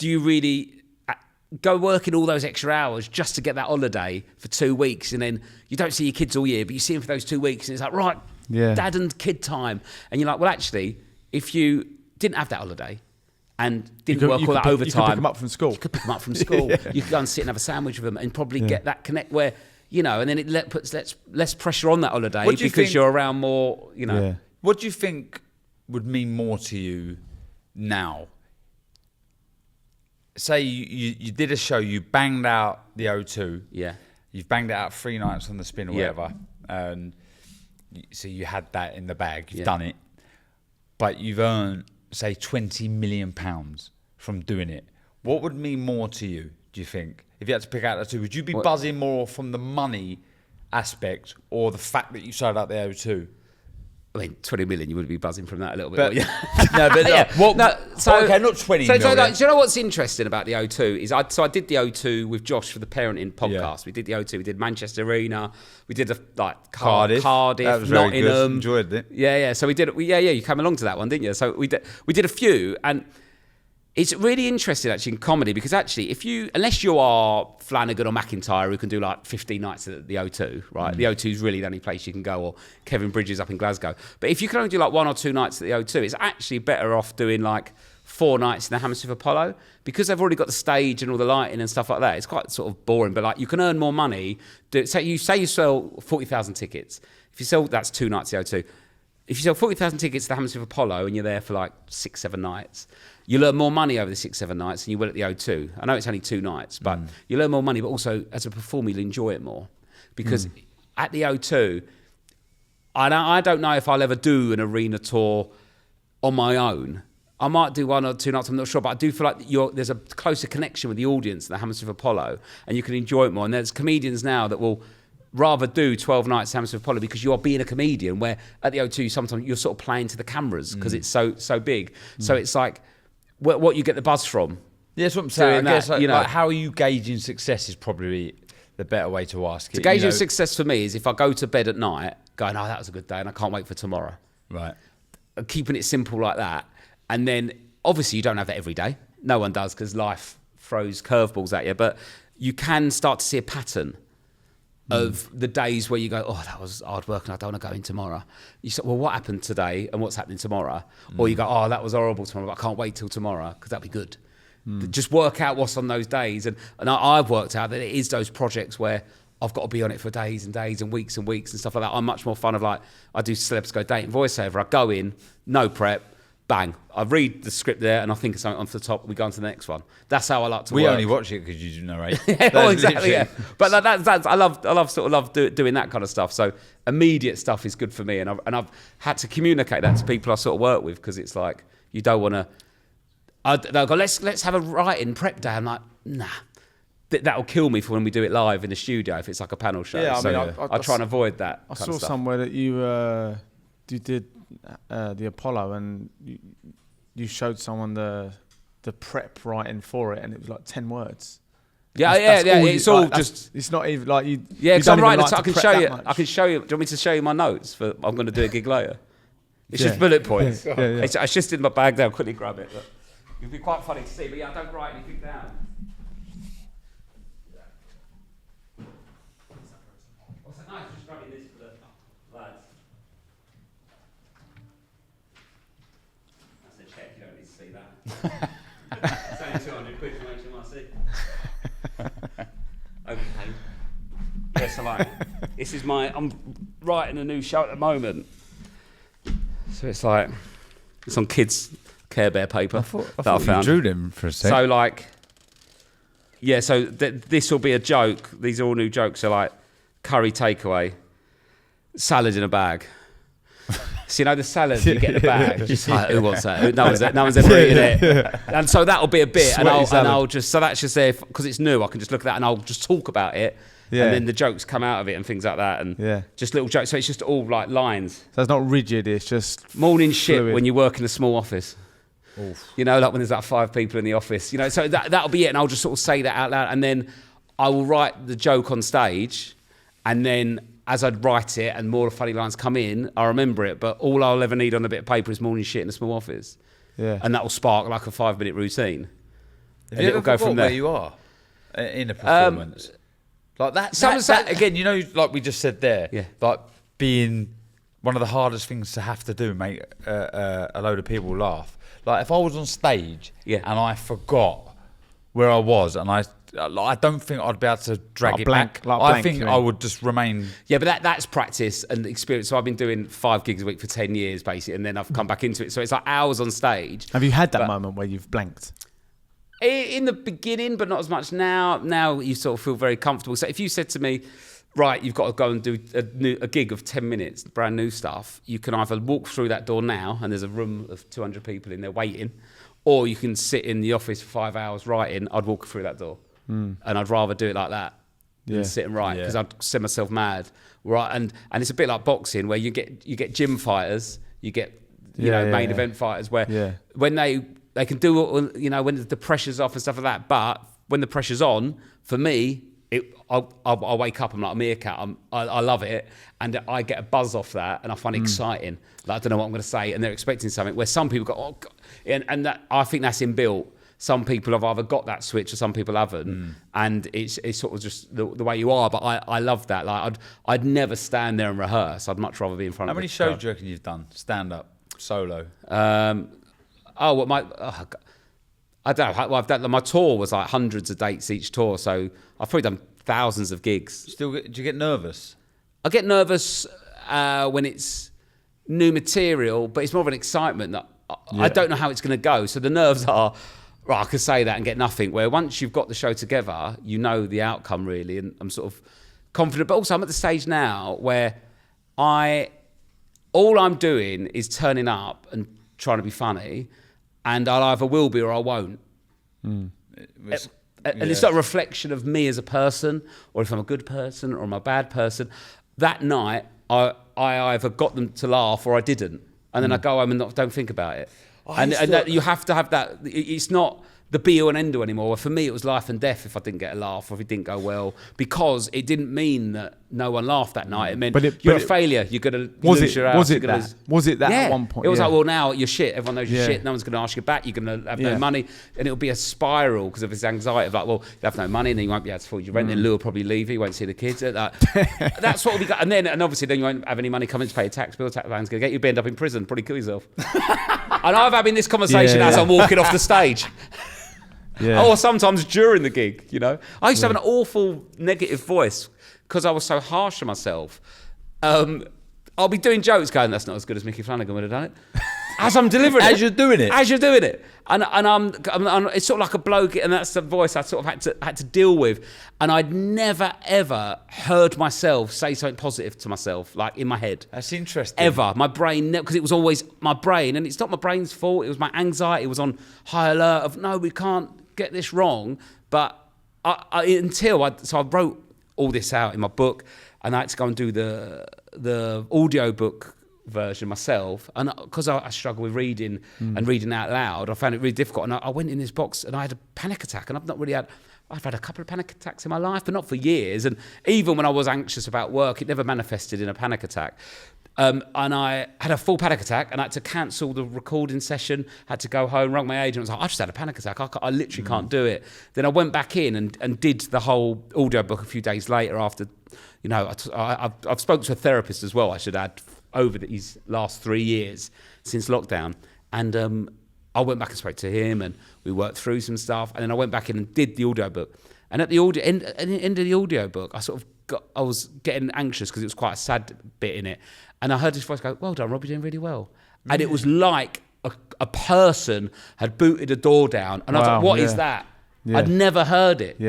you really go working all those extra hours just to get that holiday for 2 weeks, and then you don't see your kids all year, but you see them for those 2 weeks, and it's like, right, dad and kid time. And you're like, well, actually, if you didn't have that holiday and didn't work all that overtime, you could pick them up from school. You could pick them up from school. You could go and sit and have a sandwich with them, and probably get that connect where, and then it puts less pressure on that holiday, because you're around more, Yeah. What do you think would mean more to you now? Say you did a show, you banged out the O2. Yeah. You've banged it out 3 nights on the spin or Yeah. whatever. And so you had that in the bag, you've done it. But you've earned, say, £20 million from doing it. What would mean more to you, do you think? If you had to pick out the two, would you be buzzing more from the money aspect or the fact that you sold out the O2? I mean, 20 million, you would be buzzing from that a little bit. But, wouldn't you? no, but Yeah. what, No, so- okay, not 20 So, million. do you know what's interesting about the O2 is I did the O2 with Josh for the Parenting podcast. Yeah. We did the O2. We did Manchester Arena. We did Cardiff. That was very good. Nottingham. Enjoyed it. Yeah. So we did. You came along to that one, didn't you? So we did a few, and it's really interesting actually in comedy, because actually unless you are Flanagan or McIntyre who can do like 15 nights at the O2, right? The O2 is really the only place you can go, or Kevin Bridges up in Glasgow. But if you can only do like 1 or 2 nights at the O2, it's actually better off doing like 4 nights in the Hammersmith Apollo, because they've already got the stage and all the lighting and stuff like that. It's quite sort of boring, but like you can earn more money. Say you sell 40,000 tickets. If you sell, that's 2 nights at the O2. If you sell 40,000 tickets to the Hammersmith Apollo and you're there for like 6-7 nights, you'll earn more money over the 6-7 nights than you will at the O2. I know it's only 2 nights, but you'll earn more money, but also as a performer, you'll enjoy it more. Because at the O2, I don't know if I'll ever do an arena tour on my own. I might do 1 or 2 nights, I'm not sure, but I do feel like there's a closer connection with the audience at the Hammersmith Apollo, and you can enjoy it more. And there's comedians now that will rather do 12 nights at Hammersmith Apollo, because you are being a comedian, where at the O2 sometimes you're sort of playing to the cameras because it's so big. So it's like what you get the buzz from. Yeah, that's what I'm saying. I guess, that, how are you gauging success is probably the better way to ask it. To gauge success for me is if I go to bed at night going, that was a good day and I can't wait for tomorrow. Right. Keeping it simple like that. And then obviously you don't have that every day. no one does because life throws curveballs at you, but you can start to see a pattern of the days where you go, oh, that was hard work and I don't want to go in tomorrow. You say, well, what happened today and what's happening tomorrow? Or you go, oh, that was horrible tomorrow, but I can't wait till tomorrow because that'll be good. Just work out what's on those days. And I've worked out that it is those projects where I've got to be on it for days and days and weeks and stuff like that. I'm much more fun of like, I do Celebs Go Dating voiceover. I go in, no prep, bang. I read the script there and I think of something onto the top. We go on to the next one. That's how I like to work. We only watch it because you do narrate. Well, exactly, yeah. But that's I love doing that kind of stuff. So immediate stuff is good for me, and I've had to communicate that to people I sort of work with because it's like you don't want to. They'll go, let's have a writing prep day. I'm like, nah. That'll kill me for when we do it live in the studio if it's like a panel show. Yeah, I try and avoid that. I saw somewhere that you did the Apollo and you showed someone the prep writing for it, and it was like 10 words. Yeah. It's all just. It's not even like you. Yeah, because I'm writing. I can show you. Much. I can show you. Do you want me to show you my notes? I'm going to do a gig later. It's just bullet points. Yeah. It's just in my bag there. I'll quickly grab it. Look. It'd be quite funny to see, but yeah, I don't write anything down. What's that? Nice, just grabbing this for the lads. That's a check. You don't need to see that. It's only 200 quid from HMRC. Okay. Yes, I like. This is I'm writing a new show at the moment. So it's like, it's on kids' Care Bear paper I thought found. You drew them for a sec. So like, yeah, so this will be a joke. These are all new jokes. So like, curry takeaway, salad in a bag. So you know the salad you get in a bag. Just like, who wants that? No one's ever eaten it. And so that'll be a bit, and I'll just, so that's just there because it's new. I can just look at that and I'll just talk about it. Yeah. And then the jokes come out of it and things like that, and just little jokes. So it's just all like lines. So it's not rigid. It's just morning shit fluid. when you work in a small office. Oof. You know, like when there's like 5 people in the office. You know, so that'll be it, and I'll just sort of say that out loud, and then I will write the joke on stage, and then as I'd write it and more funny lines come in, I remember it. But all I'll ever need on a bit of paper is morning shit in a small office. Yeah. And that will spark like a 5-minute routine. Have you ever go from there. Where you are in a performance? Like that again, you know, like we just said there, like being one of the hardest things to have to do, make a load of people laugh. Like if I was on stage and I forgot where I was, and I don't think I'd be able to drag it back. I think I would just remain. Yeah, but that's practice and experience. So I've been doing 5 gigs a week for 10 years, basically, and then I've come back into it. So it's like hours on stage. Have you had that moment where you've blanked? In the beginning, but not as much now. Now you sort of feel very comfortable. So if you said to me, right, you've got to go and do a gig of 10 minutes, brand new stuff, you can either walk through that door now and there's a room of 200 people in there waiting, or you can sit in the office for 5 hours writing. I'd walk through that door. And I'd rather do it like that than sit and write, because I'd send myself mad. Right, and it's a bit like boxing where you get gym fighters, you get main event fighters where when they can do, you know, when the pressure's off and stuff like that. But when the pressure's on, for me, I'll wake up, I'm like a meerkat. I love it, and I get a buzz off that, and I find it exciting. Like, I don't know what I'm going to say, and they're expecting something. Where some people go, oh, God. And that, I think that's inbuilt. Some people have either got that switch, or some people haven't, and it's sort of just the way you are. But I love that. Like I'd never stand there and rehearse. I'd much rather be in front. How many shows do you reckon you've done stand up solo? I don't know. Well, I've done, my tour was like hundreds of dates each tour, so I've probably done thousands of gigs. Do you get nervous? I get nervous when it's new material, but it's more of an excitement that I don't know how it's going to go. So the nerves are, right, I could say that and get nothing. Where once you've got the show together, you know the outcome really, and I'm sort of confident. But also I'm at the stage now where all I'm doing is turning up and trying to be funny. And I'll either will be or I won't. And it's not a reflection of me as a person, or if I'm a good person or I'm a bad person. That night, I either got them to laugh or I didn't. And then I go home and don't think about it. And that, you have to have that. It's not the be all and end all anymore. For me, it was life and death if I didn't get a laugh or if it didn't go well, because it didn't mean that no one laughed that night. It meant you're a failure. You're going to lose your house. Was it that yeah. at one point? It was like, well, now you're shit. Everyone knows you're shit. No one's going to ask you back. You're going to have no money. And it'll be a spiral because of this anxiety of like, well, you have no money and then you won't be able to afford your rent. Then Lou will probably leave you. You won't see the kids. That's what we got. And obviously then you won't have any money coming to pay your tax bill. Tax man's going to get you. End up in prison. Probably kill yourself. And I've having this conversation as I'm walking off the stage. Yeah. Or sometimes during the gig, you know. I used to have an awful negative voice because I was so harsh on myself. I'll be doing jokes going, that's not as good as Mickey Flanagan would have done it. As I'm delivering it. As you're doing it. As you're doing it. And I'm it's sort of like a bloke, and that's the voice I sort of had to deal with. And I'd never, ever heard myself say something positive to myself, like in my head. That's interesting. Ever. My brain, because it was always my brain, and it's not my brain's fault, it was my anxiety, it was on high alert of, no, we can't get this wrong. But I wrote all this out in my book, and I had to go and do the audio book version myself, and because I struggle with reading and reading out loud, I found it really difficult. And I went in this box and I had a panic attack, and I've had a couple of panic attacks in my life, but not for years. And even when I was anxious about work, it never manifested in a panic attack. And I had a full panic attack, and I had to cancel the recording session, had to go home, rang my agent, I was like, I just had a panic attack, I literally can't do it. Then I went back in and did the whole audio book a few days later after, you know, I've spoken to a therapist as well, I should add, over these last 3 years since lockdown. And I went back and spoke to him, and we worked through some stuff, and then I went back in and did the audio book. And at the end of the audio book, I was getting anxious because it was quite a sad bit in it. And I heard this voice go, well done, Rob, you're doing really well. Yeah. And it was like a person had booted a door down. And I was like, what is that? Yeah. I'd never heard it.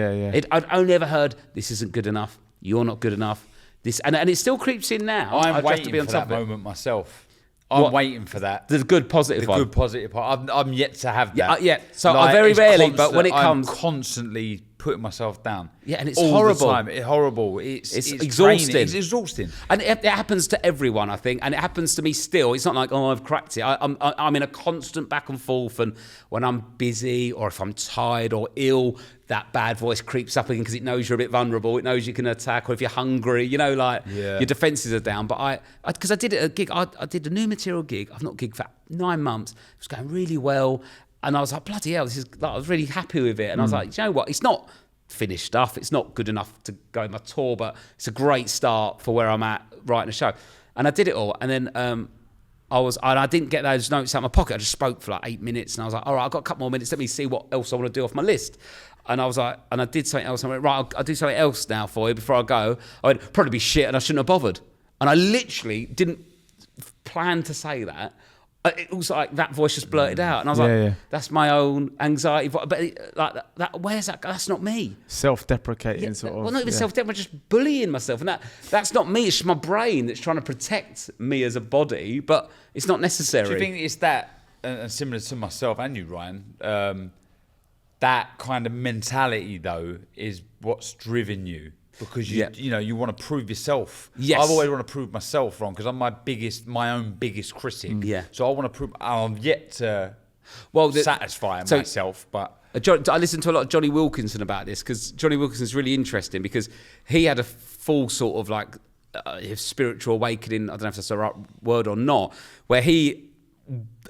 I'd only ever heard, this isn't good enough. You're not good enough. And it still creeps in now. I'm waiting for that moment myself. I'm waiting for that. The good positive one. The good positive part. I'm yet to have that. Yeah. So I very rarely, but when it comes... I'm constantly putting myself down. Yeah, and it's all horrible. The time. It's horrible. It's exhausting. Draining. It's exhausting. And it happens to everyone, I think. And it happens to me still. It's not like, oh, I've cracked it. I'm in a constant back and forth. And when I'm busy or if I'm tired or ill, that bad voice creeps up again because it knows you're a bit vulnerable. It knows you can attack, or if you're hungry, you know, like your defenses are down. But because I did it at a gig, I did a new material gig. I've not gigged for 9 months. It was going really well. And I was like, bloody hell, this is, like, I was really happy with it. And I was like, you know what? It's not finished stuff. It's not good enough to go on my tour, but it's a great start for where I'm at writing a show. And I did it all. And then I didn't get those notes out of my pocket. I just spoke for like 8 minutes. And I was like, all right, I've got a couple more minutes. Let me see what else I want to do off my list. And I was like, and I did something else. I went, right, I'll do something else now for you before I go. I went, probably be shit and I shouldn't have bothered. And I literally didn't plan to say that. It was like that voice just blurted out. And I was like, that's my own anxiety. But like that, where's that? That's not me. Self-deprecating sort of. Well, not even self-deprecating, just bullying myself. And that's not me. It's just my brain that's trying to protect me as a body. But it's not necessary. Do you think it's that, and similar to myself and you, Ryan, that kind of mentality, though, is what's driven you? Because you want to prove yourself. Yes. I've always want to prove myself wrong because I'm my own biggest critic. Yeah. So I want to prove. I'm yet to satisfy myself. But I listened to a lot of Johnny Wilkinson about this because Johnny Wilkinson's really interesting because he had a full sort of like spiritual awakening. I don't know if that's the right word or not, where he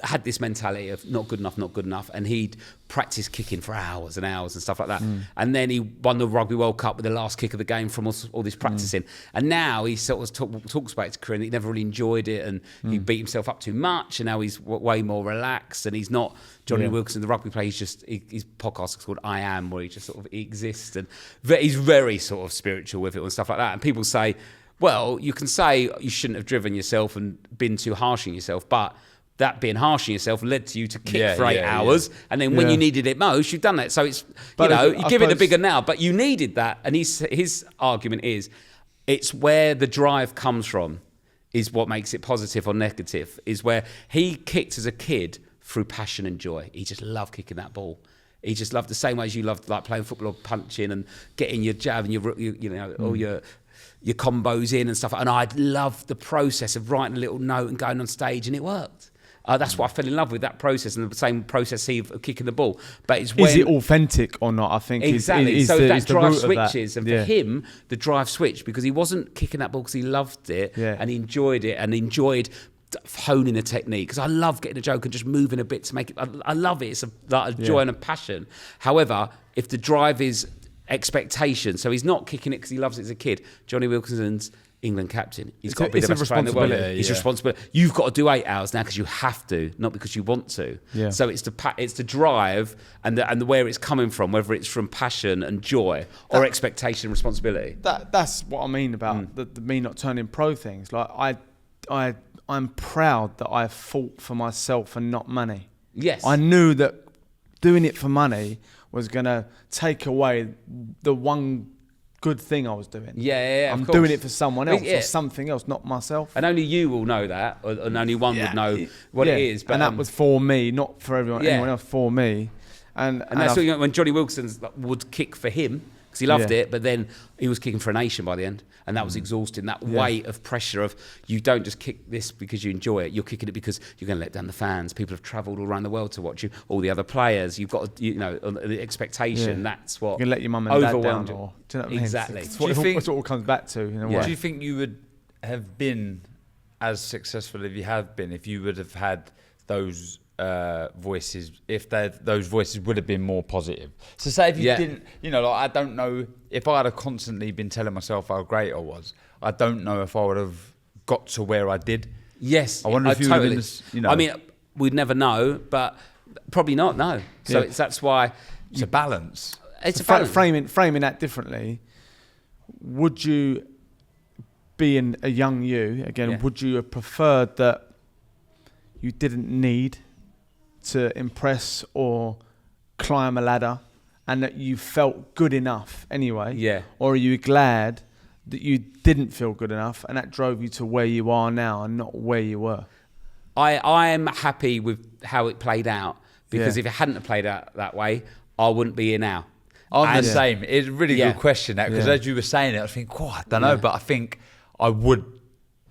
had this mentality of not good enough, and he'd practice kicking for hours and hours and stuff like that. And then he won the Rugby World Cup with the last kick of the game from all this practicing. And now he sort of talks about his career and he never really enjoyed it, and he beat himself up too much, and now he's way more relaxed, and he's not Johnny Wilkinson, the rugby player. His podcast is called I Am, where he just sort of exists, and he's very sort of spiritual with it and stuff like that. And people say, well, you can say you shouldn't have driven yourself and been too harsh on yourself, but that being harsh on yourself led to you to kick for 8 hours, and then when you needed it most, you've done that. So it's, you give it a bigger now, but you needed that. And his argument is, it's where the drive comes from is what makes it positive or negative, is where he kicked as a kid through passion and joy. He just loved kicking that ball. He just loved the same way as you loved like playing football or punching and getting your jab and all your combos in and stuff. And I loved the process of writing a little note and going on stage, and it worked. That's what I fell in love with, that process, and the same process of kicking the ball. But it's when... Is it authentic or not? I think Exactly. is So the, that is the drive root of that. switches, and for him, the drive switched because he wasn't kicking that ball because he loved it and he enjoyed it and enjoyed honing a technique. Because I love getting a joke and just moving a bit to make it. I love it. It's a joy and a passion. However, if the drive is expectation, so he's not kicking it because he loves it as a kid. Johnny Wilkinson's England captain. He's got to be the best player in the world. It's responsibility. You've got to do 8 hours now because you have to, not because you want to. Yeah. So it's the drive and the where it's coming from, whether it's from passion and joy or expectation and responsibility. That's what I mean about the me not turning pro things. Like I'm proud that I fought for myself and not money. Yes. I knew that doing it for money was gonna take away the one good thing I was doing. Yeah, I'm of course. doing it for someone else or something else, not myself. And only you will know that, and only one would know what it is. But and that was for me, not for anyone else, for me. And that's what, when Johnny Wilson would kick for him, because he loved it, but then he was kicking for a nation by the end, and that was exhausting. That weight of pressure of, you don't just kick this because you enjoy it, you're kicking it because you're going to let down the fans. People have travelled all around the world to watch you, all the other players. You've got, the expectation. That's what you can let your mum and dad down. You. Or, do you know what I mean? Exactly. It's what it all comes back to in a way. Do you think you would have been as successful if you would have had those voices, if those voices would have been more positive? So say if you didn't, I don't know, if I had constantly been telling myself how great I was, I don't know if I would have got to where I did. Yes, I wonder if you totally. would have been, I mean, we'd never know, but probably not. No. So that's why it's a balance. It's a balance. Framing that differently. Would you, being a young you again, would you have preferred that you didn't need to impress or climb a ladder, and that you felt good enough anyway? Yeah. Or are you glad that you didn't feel good enough and that drove you to where you are now and not where you were? I'm happy with how it played out, because if it hadn't have played out that way, I wouldn't be here now. I'm the same. It's a really good question, that, because as you were saying it, I was thinking, I don't know, but I think I would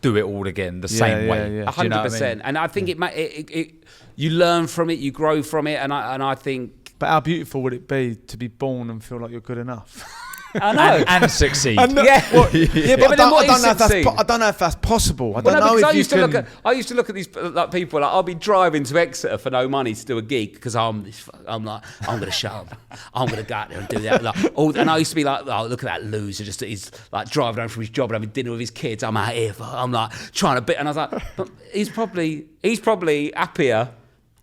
do it all again the same way. 100%. And I think it you learn from it, you grow from it, and I think. But how beautiful would it be to be born and feel like you're good enough? I know. and succeed. But I don't know if that's possible. I don't know if I used to look at these people, like, I'll be driving to Exeter for no money to do a gig because I'm going to show up. I'm going to go out there and do that. And I used to be like, oh, look at that loser. He's like driving home from his job and having dinner with his kids. I'm out here. I'm like trying to bit. And I was like, but he's probably happier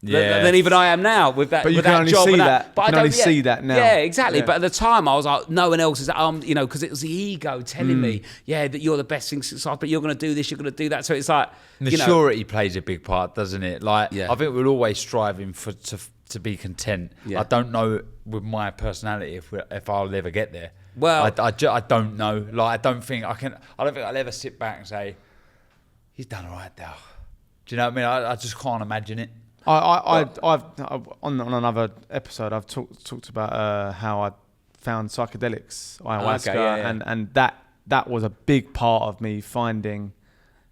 than even I am now with that. But you with can that only job see that. that. But you can only see that now. Yeah, exactly. Yeah. But at the time, I was like, no one else is. Because it was the ego telling me, that you're the best thing since life, but you're going to do this, you're going to do that. So it's like maturity plays a big part, doesn't it? Like, I think we're always striving to be content. I don't know with my personality if I'll ever get there. Well, I don't know. Like, I don't think I'll ever sit back and say, he's done all right now. Do you know what I mean? I just can't imagine it. I've on another episode I've talked about how I found psychedelics, ayahuasca, and that was a big part of me finding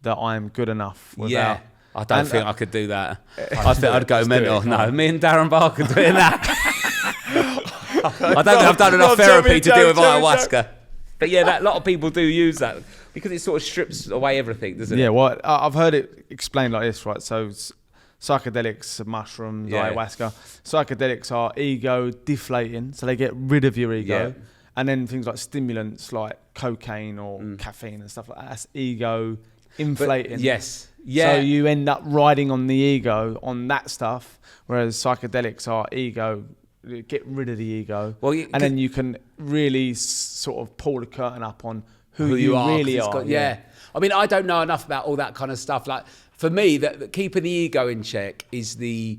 that I'm good enough. Without, I don't think I could do that. I think I'd go mental. No, me and Darren Barker doing that. I don't think I've done enough therapy to deal with ayahuasca. But a lot of people do use that because it sort of strips away everything, doesn't it? Yeah, well, I've heard it explained like this, right? So psychedelics, mushrooms, ayahuasca. Psychedelics are ego deflating, so they get rid of your ego. Yeah. And then things like stimulants like cocaine or caffeine and stuff like that, that's ego inflating. But, yes. Yeah. So you end up riding on the ego on that stuff, whereas psychedelics are ego, get rid of the ego. Well, and then you can really sort of pull the curtain up on who you really are. I mean, I don't know enough about all that kind of stuff. Like, for me, that keeping the ego in check is the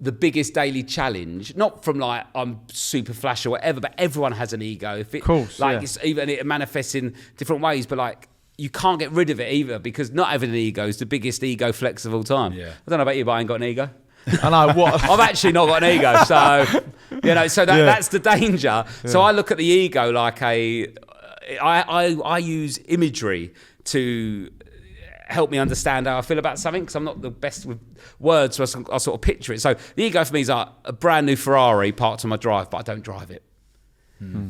biggest daily challenge. Not from like I'm super flash or whatever, but everyone has an ego. If it, of course, it's even it manifests in different ways. But like, you can't get rid of it either, because not having an ego is the biggest ego flex of all time. Yeah. I don't know about you, but I ain't got an ego. I know what I've actually not got an ego, so that's the danger. Yeah. So I look at the ego like I use imagery to help me understand how I feel about something, because I'm not the best with words, so I sort of picture it. So the ego for me is like a brand new Ferrari parked on my drive, but I don't drive it.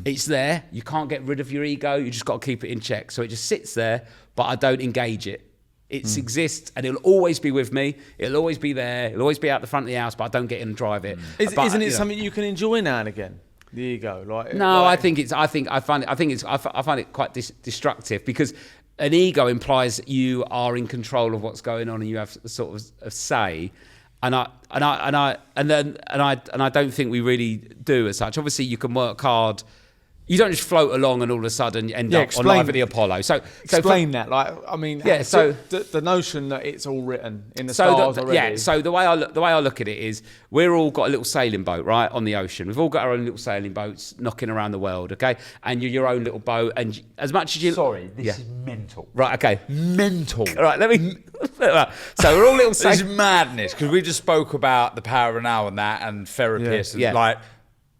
It's there. You can't get rid of your ego. You just got to keep it in check. So it just sits there, but I don't engage it. It exists, and it'll always be with me. It'll always be there. It'll always be out the front of the house, but I don't get in and drive it. Isn't it something you can enjoy now and again? The ego, no, like, I find it quite destructive, because an ego implies that you are in control of what's going on and you have a sort of a say. And I don't think we really do as such. Obviously, you can work hard. You don't just float along and all of a sudden end up on Live at the Apollo. So explain that. Like, I mean, so the notion that it's all written in the stars already. Yeah. So the way I look at it is, we're all got a little sailing boat, right, on the ocean. We've all got our own little sailing boats knocking around the world, okay? And you're your own little boat, and as much as you this is mental. Right. Okay. Mental. All right. Let me. So we're all little. This is madness, because we just spoke about the power of now and that and therapists. And like,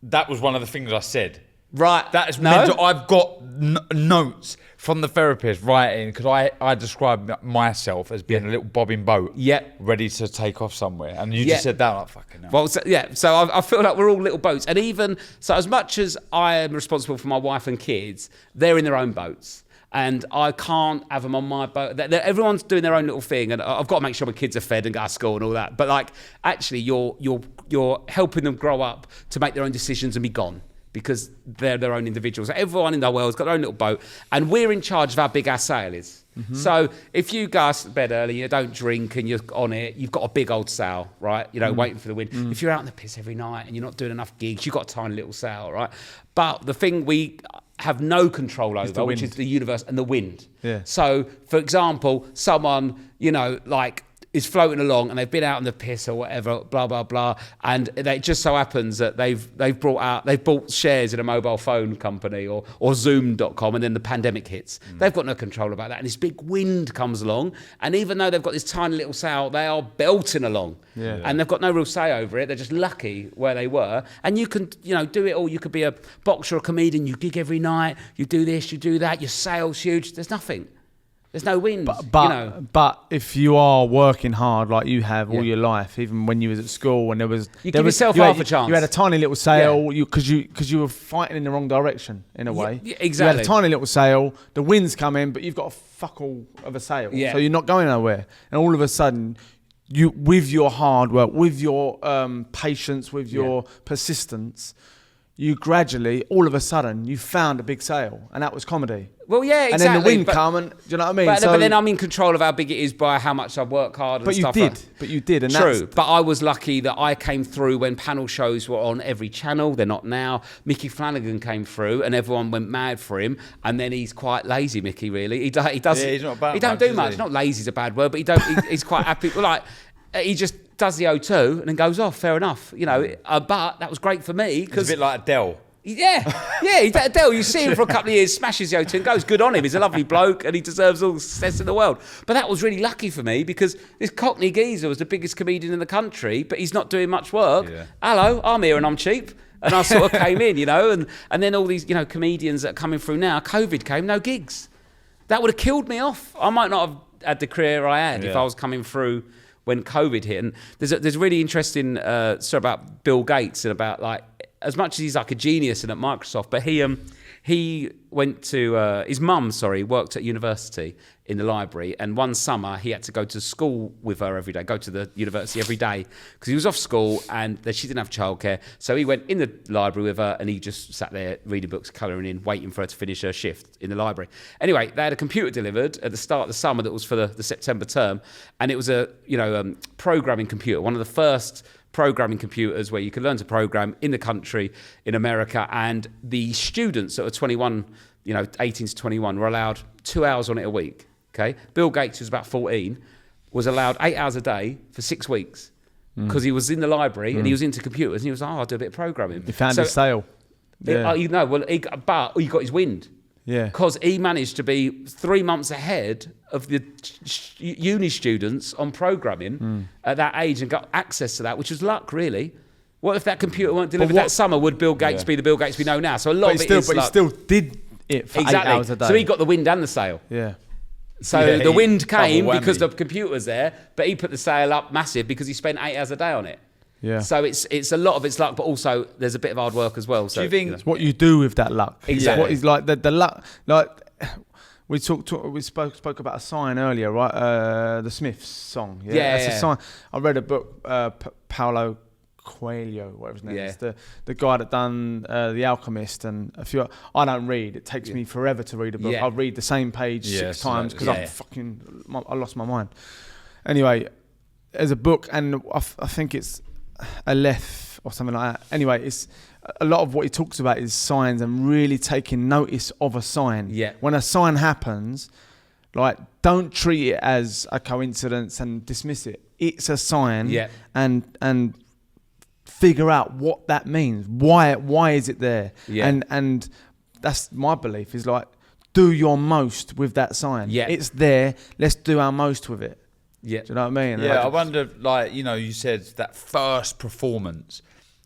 that was one of the things I said. Right. That is mental. I've got notes from the therapist writing, because I described myself as being a little bobbing boat, ready to take off somewhere, and you just said that, like, fucking hell. Well, so I feel like we're all little boats, and even so, as much as I am responsible for my wife and kids, they're in their own boats. And I can't have them on my boat. Everyone's doing their own little thing, and I've got to make sure my kids are fed and go to school and all that. But like, actually, you're helping them grow up to make their own decisions and be gone, because they're their own individuals. Everyone in the world's got their own little boat, and we're in charge of how big our sail is. Mm-hmm. So if you go to bed early, you don't drink, and you're on it, you've got a big old sail, right? You know, waiting for the wind. If you're out in the piss every night and you're not doing enough gigs, you've got a tiny little sail, right? But the thing we have no control over, which is the universe and the wind. Yeah. So, for example, someone, like, is floating along, and they've been out in the piss or whatever, blah blah blah, and it just so happens that they've bought shares in a mobile phone company or Zoom.com, and then the pandemic hits. They've got no control about that, and this big wind comes along, and even though they've got this tiny little sail, they are belting along, and they've got no real say over it. They're just lucky where they were, and you can do it all. You could be a boxer or a comedian. You gig every night. You do this, you do that. Your sail's huge. There's nothing. There's no wind. But if you are working hard like you have all your life, even when you was at school, and you give yourself half a chance. You had a tiny little sail, because you were fighting in the wrong direction in a way. Yeah, exactly. You had a tiny little sail. The wind's come in, but you've got a fuck all of a sail, so you're not going nowhere. And all of a sudden, you, with your hard work, with your patience, with your persistence, you gradually, all of a sudden, you found a big sail, and that was comedy. Well, yeah, exactly. And then the wind come, and do you know what I mean? But then I'm in control of how big it is by how much I work hard and stuff. But you did, and true. But I was lucky that I came through when panel shows were on every channel. They're not now. Mickey Flanagan came through, and everyone went mad for him. And then he's quite lazy, Mickey. Really, he does. Yeah, he's not bad. He don't do much. Not lazy is a bad word, but he's quite happy. Like, he just does the O2 and then goes off. Fair enough, but that was great for me, because it's a bit like Adele. Yeah, Adele, you see him for a couple of years, smashes the O2 and goes, good on him. He's a lovely bloke and he deserves all the success in the world. But that was really lucky for me, because this Cockney geezer was the biggest comedian in the country, but he's not doing much work. Yeah. Hello, I'm here and I'm cheap. And I sort of came in, and then all these, comedians that are coming through now, COVID came, no gigs. That would have killed me off. I might not have had the career I had if I was coming through when COVID hit. And there's a really interesting story about Bill Gates, and about, like, as much as he's like a genius and at Microsoft, but he went to his mum, worked at university in the library, and one summer he had to go to school with her every day, go to the university every day, because he was off school and she didn't have childcare. So he went in the library with her, and he just sat there reading books, colouring in, waiting for her to finish her shift in the library. Anyway, they had a computer delivered at the start of the summer that was for the September term, and it was a programming computer, one of the first programming computers where you could learn to program in the country, in America. And the students that were 21, 18 to 21, were allowed 2 hours on it a week. Okay, Bill Gates, who's about 14, was allowed 8 hours a day for 6 weeks, because he was in the library and he was into computers, and he was like, I'll do a bit of programming. He found his sail. But he got his wind. Yeah, because he managed to be 3 months ahead of the uni students on programming at that age, and got access to that, which was luck, really. What if that computer weren't delivered that summer? Would Bill Gates be the Bill Gates we know now? So a lot of it is luck. But he still did it for 8 hours a day. So he got the wind and the sail. Yeah. So Yeah, the wind double came whammy. because the computer was there, but he put the sail up massive because he spent 8 hours a day on it. Yeah. So it's a lot of it's luck, but also there's a bit of hard work as well. So Do you think- know. It's what you do with that luck. Exactly. What is like the luck? Like we spoke about a sign earlier, right? The Smiths song. Yeah, That's yeah. a sign. I read a book, Paulo Coelho, whatever his name Yeah. is, the guy that done The Alchemist and a few. I don't read. It takes me forever to read a book. Yeah. I'll read the same page Yeah, 6 so times because yeah. I lost my mind. Anyway, there's a book, and I think it's Aleph or something like that. Anyway, it's a lot of what he talks about is signs and really taking notice of a sign. Yeah. When a sign happens, like, don't treat it as a coincidence and dismiss it. It's a sign. Yeah. And figure out what that means. Why is it there? Yeah. And that's my belief, is like, do your most with that sign. Yeah. It's there. Let's do our most with it. Yeah. Do you know what I mean? Yeah, I Like, wonder, like, you know, you said that first performance,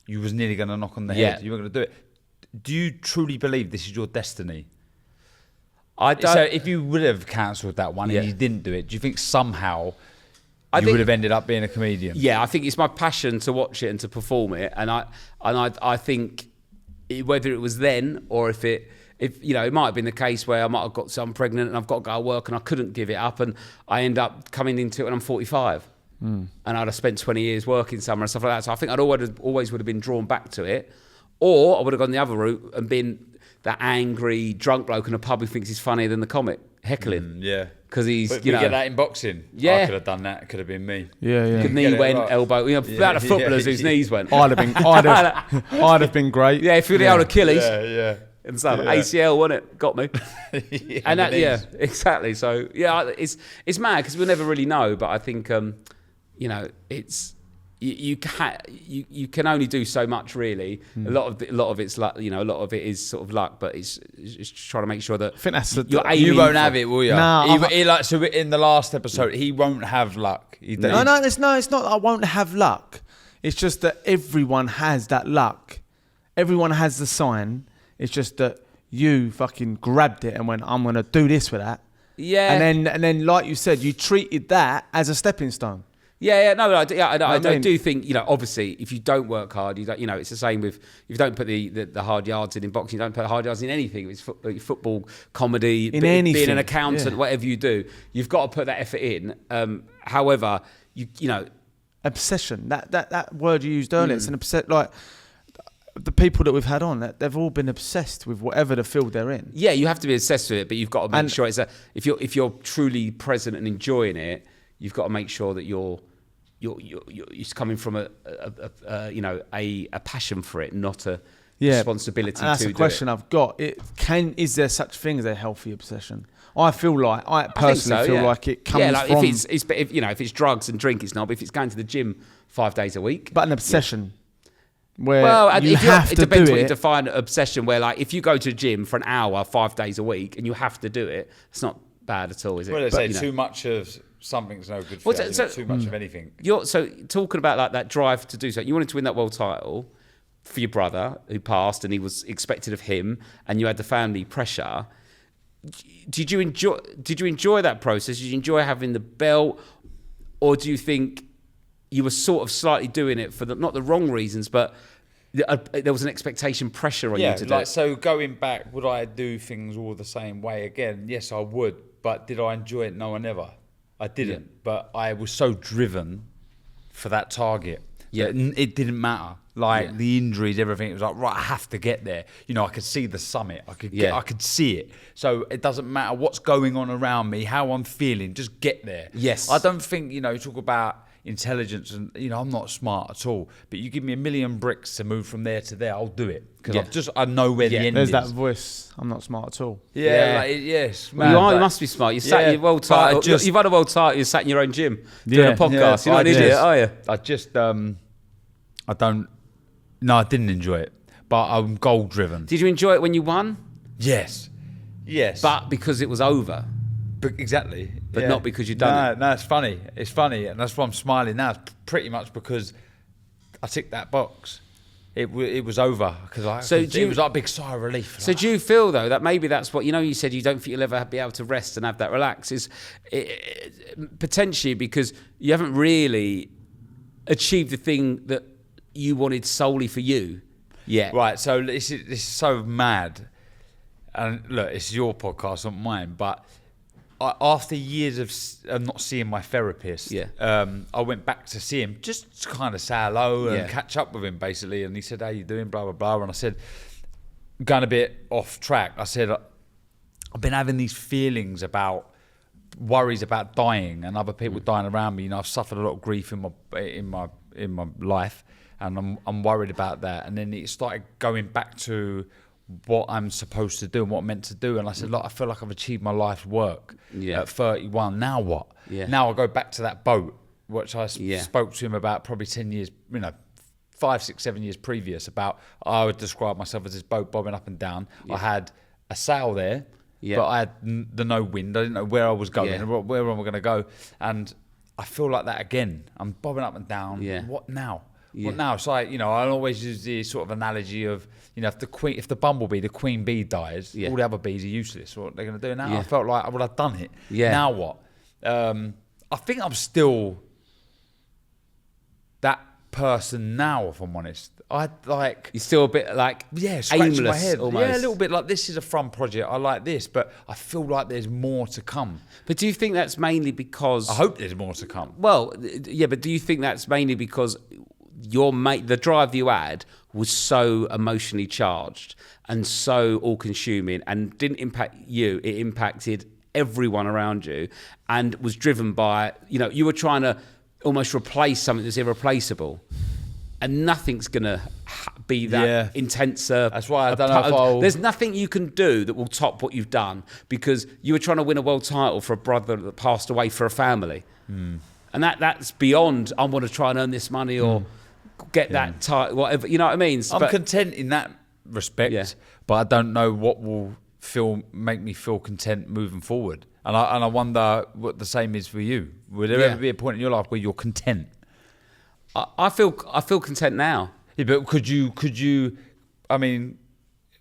you was nearly going to knock on the head. Yeah. You were going to do it. Do you truly believe this is your destiny? I don't. So if you would have cancelled that one Yeah. and you didn't do it, do you think somehow I you think- would have ended up being a comedian? Yeah, I think it's my passion to watch it and to perform it, and I think whether it was then or if you know, it might have been the case where I might have got some pregnant and I've got to go to work and I couldn't give it up, and I end up coming into it when I'm 45, and I'd have spent 20 years working somewhere and stuff like that. So I think I'd always would have been drawn back to it, or I would have gone the other route and been that angry drunk bloke in a pub who thinks he's funnier than the comic heckling. Yeah. Because he's, But you we know, get that in boxing. Yeah. I could have done that. It could have been me. yeah. good knee Get it went, right. elbow. You know, Yeah, about the footballers yeah. whose knees went. I'd have been great. Yeah, if you're the old Achilles Yeah. and stuff, Yeah. ACL, wasn't it? Got me. Yeah. And that, The yeah, knees. exactly. So yeah, it's mad because we'll never really know. But I think you know, it's you can only do so much really. A lot of it's luck. You know, a lot of it is sort of luck, but it's trying to make sure that I think that's you're aiming You won't for- have it, will you? No, So in the last episode, he won't have luck. No, it's not that I won't have luck. It's just that everyone has that luck. Everyone has the sign. It's just that you fucking grabbed it and went, I'm going to do this with that. Yeah. And then, like you said, you treated that as a stepping stone. Yeah, no, I mean- do think, you know, obviously, if you don't work hard, you don't, you know, it's the same with, if you don't put the hard yards in boxing, you don't put hard yards in anything. It's football, comedy, In being anything, an accountant, yeah. whatever you do, you've got to put that effort in. However, you know, Obsession. That word you used earlier, it's Mm. an like the people that we've had on, that they've all been obsessed with whatever the field they're in. yeah, you have to be obsessed with it, but you've got to make And- sure if you're truly present and enjoying it, you've got to make sure that you're it's coming from a passion for it, not a responsibility and that's to a do question it. I've got. Is there such thing as a healthy obsession? I personally feel like it comes like from, if it's drugs and drink, it's not. But if it's going to the gym 5 days a week, but an obsession where well, you have it to depends do what you it. define obsession. Where like if you go to the gym for an hour 5 days a week and you have to do it, it's not bad at all, is it? Well, they But, say you know. too much of something's no good for Well, you. so- Too much of anything. So talking about like that drive to do so, you wanted to win that world title for your brother who passed, and he was expected of him, and you had the family pressure. Did you enjoy that process? Did you enjoy having the belt, or do you think you were sort of slightly doing it for not the wrong reasons, but there was an expectation pressure on you to do like it? so going back, would I do things all the same way again? Yes, I would. But did I enjoy it? No, I never. I didn't. Yeah. But I was so driven for that target. Yeah. that it didn't matter. Like Yeah. the injuries, everything. It was like, right, I have to get there. You know, I could see the summit. I could see it. So it doesn't matter what's going on around me, how I'm feeling. Just get there. Yes. I don't think, you know, you talk about intelligence and, you know, I'm not smart at all. But you give me 1,000,000 bricks to move from there to there, I'll do it. Because Yeah. I know where the Yeah. end There's is. that voice. I'm not smart at all. Yeah, Yeah. like, yes. Well, Man, you must be smart. You sat yeah, in your world but I title. just- You've had a world title. You sat in your own gym doing Yeah. a podcast. You're not an I idiot, just- are you? I just, I didn't enjoy it. But I'm goal driven. Did you enjoy it when you won? Yes. But because it was over. Exactly. But not because you've done it. No, it's funny. It's funny. And that's why I'm smiling now. It's pretty much because I ticked that box. it was over because it was like a big sigh of relief. So do you feel though that maybe that's what you said you don't think you'll ever be able to rest and have that relax is potentially because you haven't really achieved the thing that you wanted solely for you yet. Right. So this is so mad, and look, it's your podcast, not mine, but. After years of not seeing my therapist, I went back to see him just to kind of say hello and catch up with him, basically. And he said, "How you doing?" Blah blah blah. And I said, going a bit off track. I said, "I've been having these feelings about worries about dying and other people dying around me. I've suffered a lot of grief in my life, and I'm worried about that." And then it started going back to what I'm supposed to do and what I'm meant to do. And I said, look, I feel like I've achieved my life's work at 31. Now what? Now I go back to that boat, which I spoke to him about probably 10 years, 5, 6, 7 years previous about, I would describe myself as this boat bobbing up and down. I had a sail there, but I had the no wind. I didn't know where I was going and where am I going to go. And I feel like that again. I'm bobbing up and down. What now? What now? So I always use the sort of analogy of, if the bumblebee, the queen bee dies, all the other bees are useless. What they're going to do now? I felt like I would have done it. Now what? I think I'm still that person now, if I'm honest. You're still a bit like scratching my head. Almost. Yeah, a little bit like this is a fun project. I like this, but I feel like there's more to come. But do you think that's mainly because? I hope there's more to come. Well, yeah, but do you think that's mainly because the drive you had was so emotionally charged and so all-consuming and didn't impact you, it impacted everyone around you and was driven by, you were trying to almost replace something that's irreplaceable and nothing's going to be that intenser. That's why I don't know if there's nothing you can do that will top what you've done because you were trying to win a world title for a brother that passed away for a family. And that's beyond, I want to try and earn this money or get that title, whatever, you know what I mean? I'm content in that respect, but I don't know what will make me feel content moving forward. And I wonder what the same is for you. Would there ever be a point in your life where you're content? I feel content now. Yeah, but could you? I mean,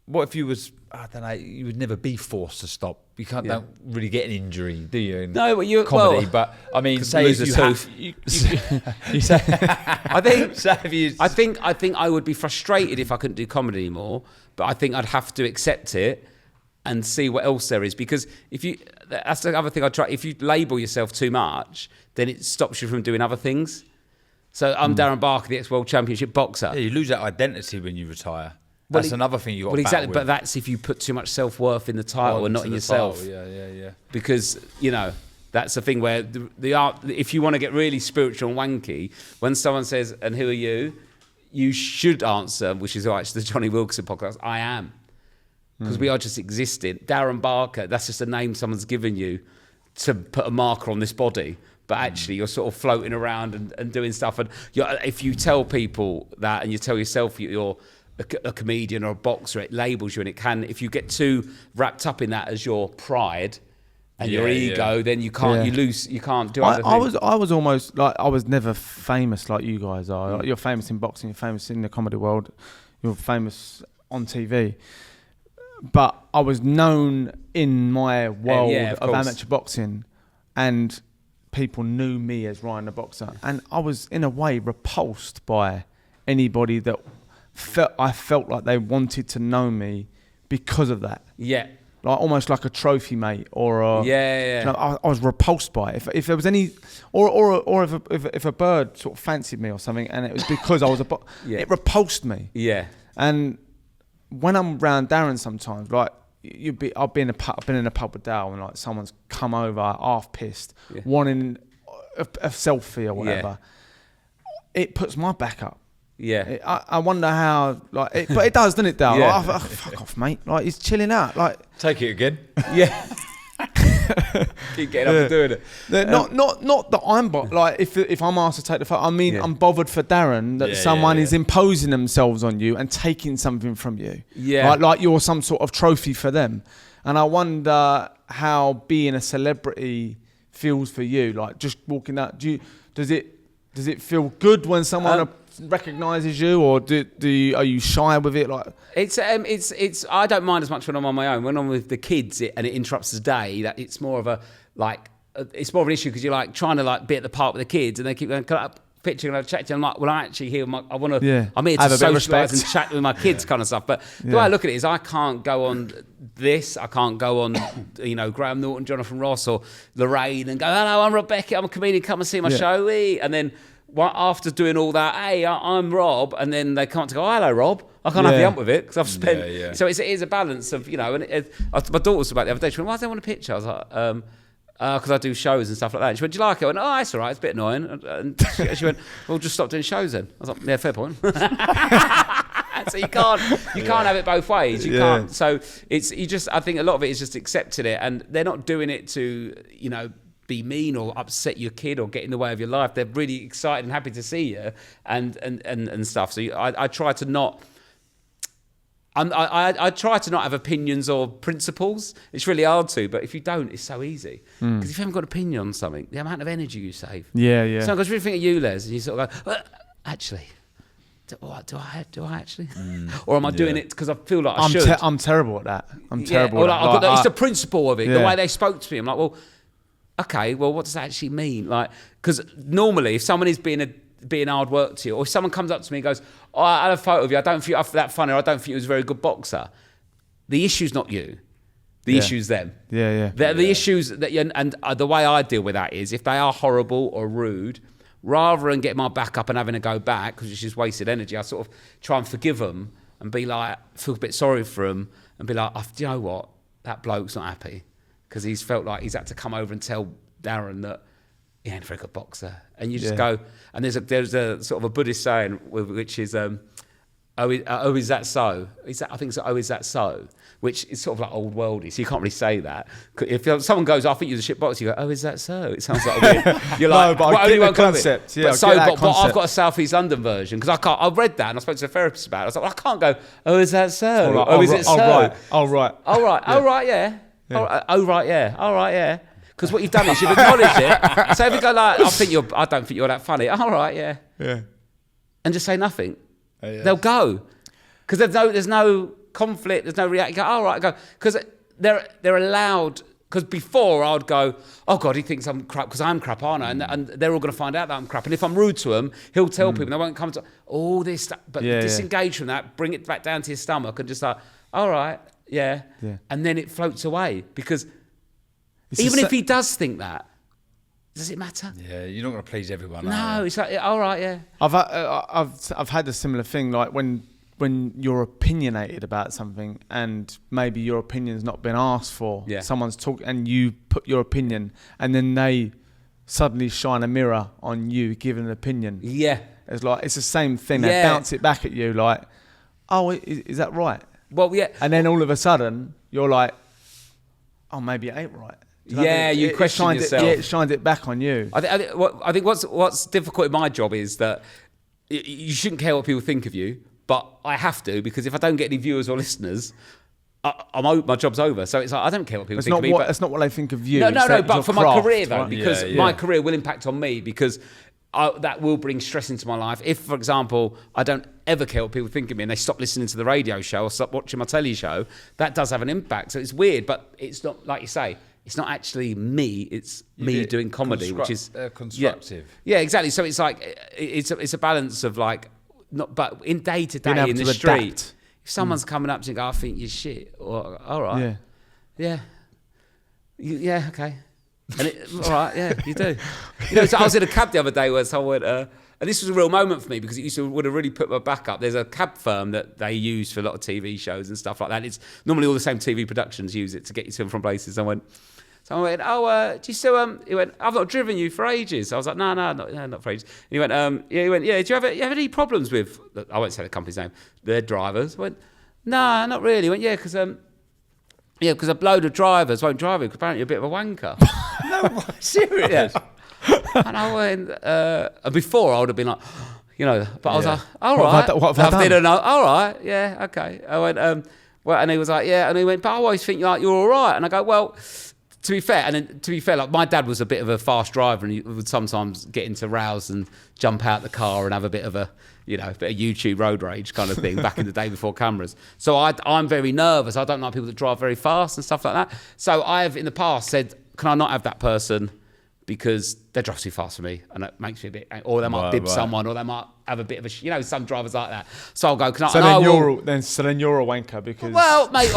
what if you was? I don't know. You would never be forced to stop. You don't really get an injury, do you? In comedy. But I mean, say if you have, you say, I think I would be frustrated if I couldn't do comedy anymore. But I think I'd have to accept it and see what else there is. Because that's the other thing I try. If you label yourself too much, then it stops you from doing other things. So I'm Darren Barker, the ex-world championship boxer. Yeah, you lose that identity when you retire. That's another thing you got to battle with. But that's if you put too much self-worth in the title and not in yourself. Yeah. Because, that's the thing where the art, if you want to get really spiritual and wanky, when someone says, and who are you? You should answer, which is actually the Johnny Wilkinson podcast, I am. Because we are just existing. Darren Barker, that's just a name someone's given you to put a marker on this body. But actually, you're sort of floating around and doing stuff. And if you tell people that and you tell yourself you're a comedian or a boxer, it labels you. And it can, if you get too wrapped up in that as your pride and your ego, then you can't, you can't do other things. I was almost like, I was never famous like you guys are. Like, you're famous in boxing, you're famous in the comedy world, you're famous on TV. But I was known in my world of amateur boxing, and people knew me as Ryan the Boxer, and I was in a way repulsed by anybody that I felt like they wanted to know me because of that. Like almost like a trophy mate or a, I was repulsed by it. If there was any, or if a bird sort of fancied me or something, and it was because I was it repulsed me. And when I'm around Darren sometimes, like I've been in a pub with Dale and like someone's come over half pissed, wanting a selfie or whatever. It puts my back up. I wonder how, but it does, doesn't it, Dale? Like, fuck off, mate. Like, he's chilling out. Like, take it again. Keep getting up and doing it. Not that I'm like if I'm asked to take the photo, I mean I'm bothered for Darren that someone is imposing themselves on you and taking something from you. Like you're some sort of trophy for them. And I wonder how being a celebrity feels for you. Like just walking out. Does it feel good when someone recognises you, or are you shy with it? Like, It's I don't mind as much when I'm on my own. When I'm with the kids and it interrupts the day, that it's more of a it's more of an issue because you're like trying to like be at the park with the kids and they keep going, "Can I have a picture and I chat to you?" I'm like, well, I'm actually here. I want to. Yeah. I'm here to Have a bit of socialise respect. and chat with my kids, kind of stuff. But the way I look at it is, I can't go on this. I can't go on, Graham Norton, Jonathan Ross, or Lorraine, and go, "Hello, I'm Rob Beckett. I'm a comedian. Come and see my show." And then after doing all that, "Hey, I'm Rob," and then they come up to go, "Oh, hello, Rob." I can't have the hump with it because I've spent. So it is a balance of, And my daughter was about the other day. She went, "Why do they want a picture?" I was like, because I do shows and stuff like that. And she went, "Do you like it?" I went, "Oh, it's all right. It's a bit annoying." And she went, "Well, just stop doing shows then." I was like, "Yeah, fair point." So you can't have it both ways. You can't. So I think a lot of it is just accepting it, and they're not doing it to, be mean or upset your kid or get in the way of your life. They're really excited and happy to see you and stuff. So I try to not. I try to not have opinions or principles. It's really hard to, but if you don't, it's so easy. Because if you haven't got an opinion on something, the amount of energy you save. Yeah. So I was really thinking of you, Les, and you sort of go, actually, do I actually? Or am I doing it because I feel like I should? I'm terrible at that. I'm terrible at that. It's the principle of it, the way they spoke to me. I'm like, well, okay, well, what does that actually mean? Like, because normally if someone is being hard work to you, or if someone comes up to me and goes, "Oh, I had a photo of you, I don't think you're that funny, or I don't think you was a very good boxer," the issue's not you. The issue's them. Yeah. The issues that and the way I deal with that is, if they are horrible or rude, rather than getting my back up and having to go back because it's just wasted energy, I sort of try and forgive them and be like, feel a bit sorry for them and be like, "Do you know what? That bloke's not happy because he's felt like he's had to come over and tell Darren that he ain't a very good boxer." And you just go, and there's a sort of a Buddhist saying which is, is that so? I think it's, "Oh, is that so?" Which is sort of like old worldy, so you can't really say that. If someone goes, "I think you're a shit boxer," you go, "Oh, is that so?" It sounds like weird. You're like, but I get the concept. Yeah, but I've got a South East London version because I've read that and I spoke to a therapist about it. I was like, well, I can't go, "Oh, is that so?" Or is it so? Oh, right. Yeah. Oh, right, yeah. Because what you've done is you've acknowledged it. So if you go like, I don't think you're that funny. All right, yeah. And just say nothing. They'll go. Because there's no conflict, there's no reaction. Go, all right, go. Because they're allowed. Because before I'd go, "Oh God, he thinks I'm crap because I'm crap, aren't I?" And they're all going to find out that I'm crap. And if I'm rude to him, he'll tell people. They won't come to all this stuff. But disengage from that, bring it back down to your stomach, and just like, "All right, yeah." And then it floats away because. Even if he does think that, does it matter? Yeah, you're not going to please everyone. No, it's like, all right, yeah. I've had a similar thing, like when you're opinionated about something and maybe your opinion's not been asked for. Someone's talking and you put your opinion, and then they suddenly shine a mirror on you giving an opinion. Yeah, it's the same thing. They bounce it back at you, like, "Oh, is that right?" Well, yeah. And then all of a sudden you're like, "Oh, maybe it ain't right." You question yourself. It shined it back on you. I think what's difficult in my job is that you shouldn't care what people think of you, but I have to, because if I don't get any viewers or listeners, my job's over. So it's like, I don't care what people think of me. That's not what they think of you. No, but for my career though, right? because my career will impact on me, because that will bring stress into my life. If, for example, I don't ever care what people think of me and they stop listening to the radio show or stop watching my telly show, that does have an impact. So it's weird, but it's not, like you say, it's not actually me, it's me doing comedy, which is constructive. Yeah, exactly. So it's like, it's a balance of like, not, but in day to day in the to street, adapt. If someone's coming up to you and go, "I think you're shit," or "All right, yeah, okay." And all right, yeah, you do. So I was in a cab the other day where someone went, and this was a real moment for me, because it would have really put my back up. There's a cab firm that they use for a lot of TV shows and stuff like that. It's normally all the same TV productions use it to get you to and from places. I went, "Oh, do you still?" He went, "I've not driven you for ages." I was like, "No, not for ages." And he went, "Yeah." He went, "Yeah. Do you have any problems with?" I won't say the company's name. Their drivers. I went, "No, not really." He went, "Yeah, because because a load of drivers won't drive you because apparently you're a bit of a wanker." No, serious. Yeah. And I went, and before I would have been like, but I was like, "All right." What have I done? All right, yeah, okay. I went, well, and he was like, "Yeah," and he went, "But I always think you're all right." And I go, "Well, to be fair, like my dad was a bit of a fast driver, and he would sometimes get into rows and jump out the car and have a bit of a, bit of YouTube road rage kind of thing back in the day before cameras. So I'm very nervous. I don't like people that drive very fast and stuff like that. So I have in the past said, can I not have that person because they drive too fast for me, and it makes me a bit, or they might bib someone, or they might have a bit of a, some drivers like that. So I'll go, can I? So then you're a wanker because. Well, mate,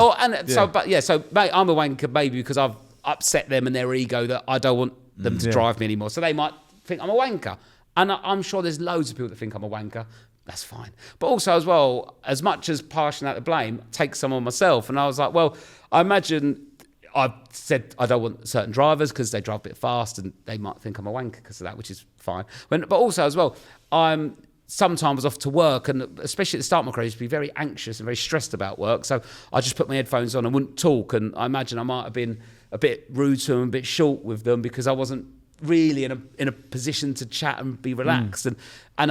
so mate, I'm a wanker maybe because I've upset them and their ego that I don't want them to drive me anymore. So they might think I'm a wanker, and I'm sure there's loads of people that think I'm a wanker. That's fine. But also as well, as much as partially out the blame, take some on myself. And I was like, well, I imagine. I've said I don't want certain drivers because they drive a bit fast and they might think I'm a wanker because of that, which is fine. But also as well, I'm sometimes off to work, and especially at the start of my career, I used to be very anxious and very stressed about work. So I just put my headphones on and wouldn't talk. And I imagine I might have been a bit rude to them, a bit short with them because I wasn't really in a position to chat and be relaxed. And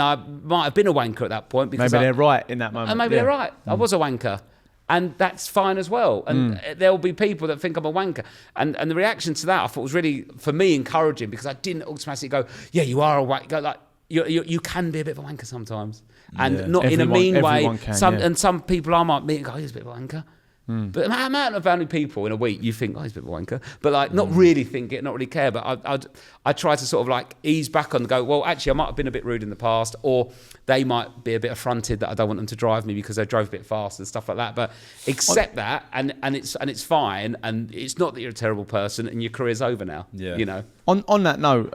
I might have been a wanker at that point because maybe they're right in that moment. And maybe they're right. I was a wanker. And that's fine as well. And there'll be people that think I'm a wanker. And the reaction to that I thought was really, for me, encouraging because I didn't automatically go, yeah, you are a wanker. Like, you can be a bit of a wanker sometimes. And not in a mean way. And some people I might meet and go, oh, he's a bit of a wanker. But the amount of only people in a week you think, oh, he's a bit of a wanker. But like, not really think it, not really care. But I try to sort of like ease back on and go, well, actually, I might have been a bit rude in the past, or they might be a bit affronted that I don't want them to drive me because they drove a bit fast and stuff like that. But accept that, and it's fine. And it's not that you're a terrible person and your career's over now. Yeah. On that note,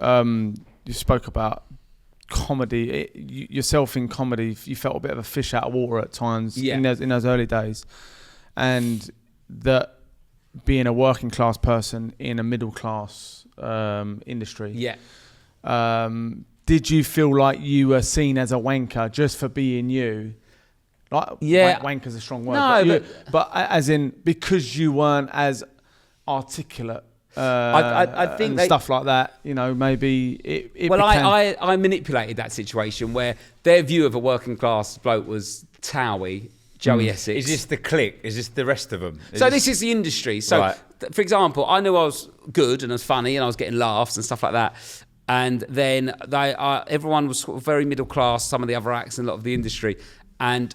you spoke about comedy. Yourself in comedy, you felt a bit of a fish out of water at times in those early days. And that being a working class person in a middle class industry. Yeah. Did you feel like you were seen as a wanker just for being you? Like, wanker's a strong word. No, but as in because you weren't as articulate. I think stuff like that. Maybe it. Well, I manipulated that situation where their view of a working class bloke was Towie. Joey Essex. Is this the clique? Is this the rest of them? This is the industry. So, for example, I knew I was good and I was funny and I was getting laughs and stuff like that. And then everyone was sort of very middle class, some of the other acts and a lot of the industry. And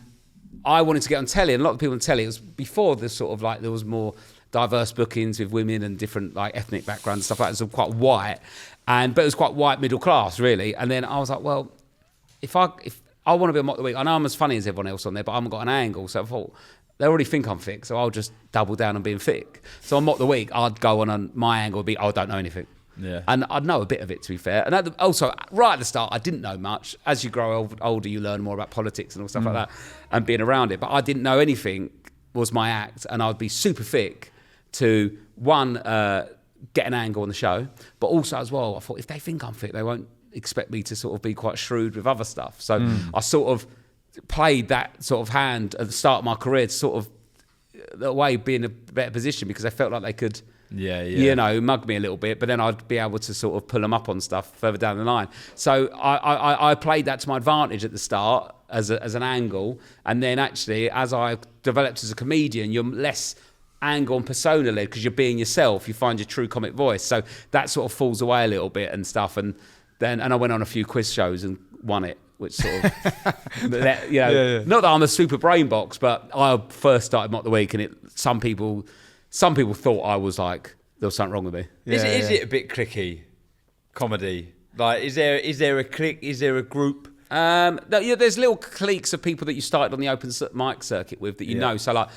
I wanted to get on telly, and a lot of people on telly, it was before this sort of like, there was more diverse bookings with women and different like ethnic backgrounds and stuff like that. So quite white. But it was quite white middle class, really. And then I was like, well, if I want to be on Mock the Week. I know I'm as funny as everyone else on there, but I haven't got an angle. So I thought, they already think I'm thick, so I'll just double down on being thick. So on Mock the Week, I'd go on my angle would be, I don't know anything. Yeah. And I'd know a bit of it, to be fair. And also, right at the start, I didn't know much. As you grow older, you learn more about politics and all stuff like that and being around it. But I didn't know anything was my act. And I'd be super thick to, one, get an angle on the show. But also, as well, I thought, if they think I'm thick, they won't expect me to sort of be quite shrewd with other stuff. So I sort of played that sort of hand at the start of my career to sort of, the way, be in a better position because I felt like they could, mug me a little bit, but then I'd be able to sort of pull them up on stuff further down the line. So I played that to my advantage at the start as an angle, and then actually as I developed as a comedian, you're less angle and persona led because you're being yourself. You find your true comic voice. So that sort of falls away a little bit and stuff. And I went on a few quiz shows and won it, which sort of, not that I'm a super brain box, but I first started Mock the Week, and some people thought I was like, there was something wrong with me. Is it a bit cliquey comedy? Like, is there a clique? Is there a group? There's little cliques of people that you started on the open mic circuit with that you know. So like,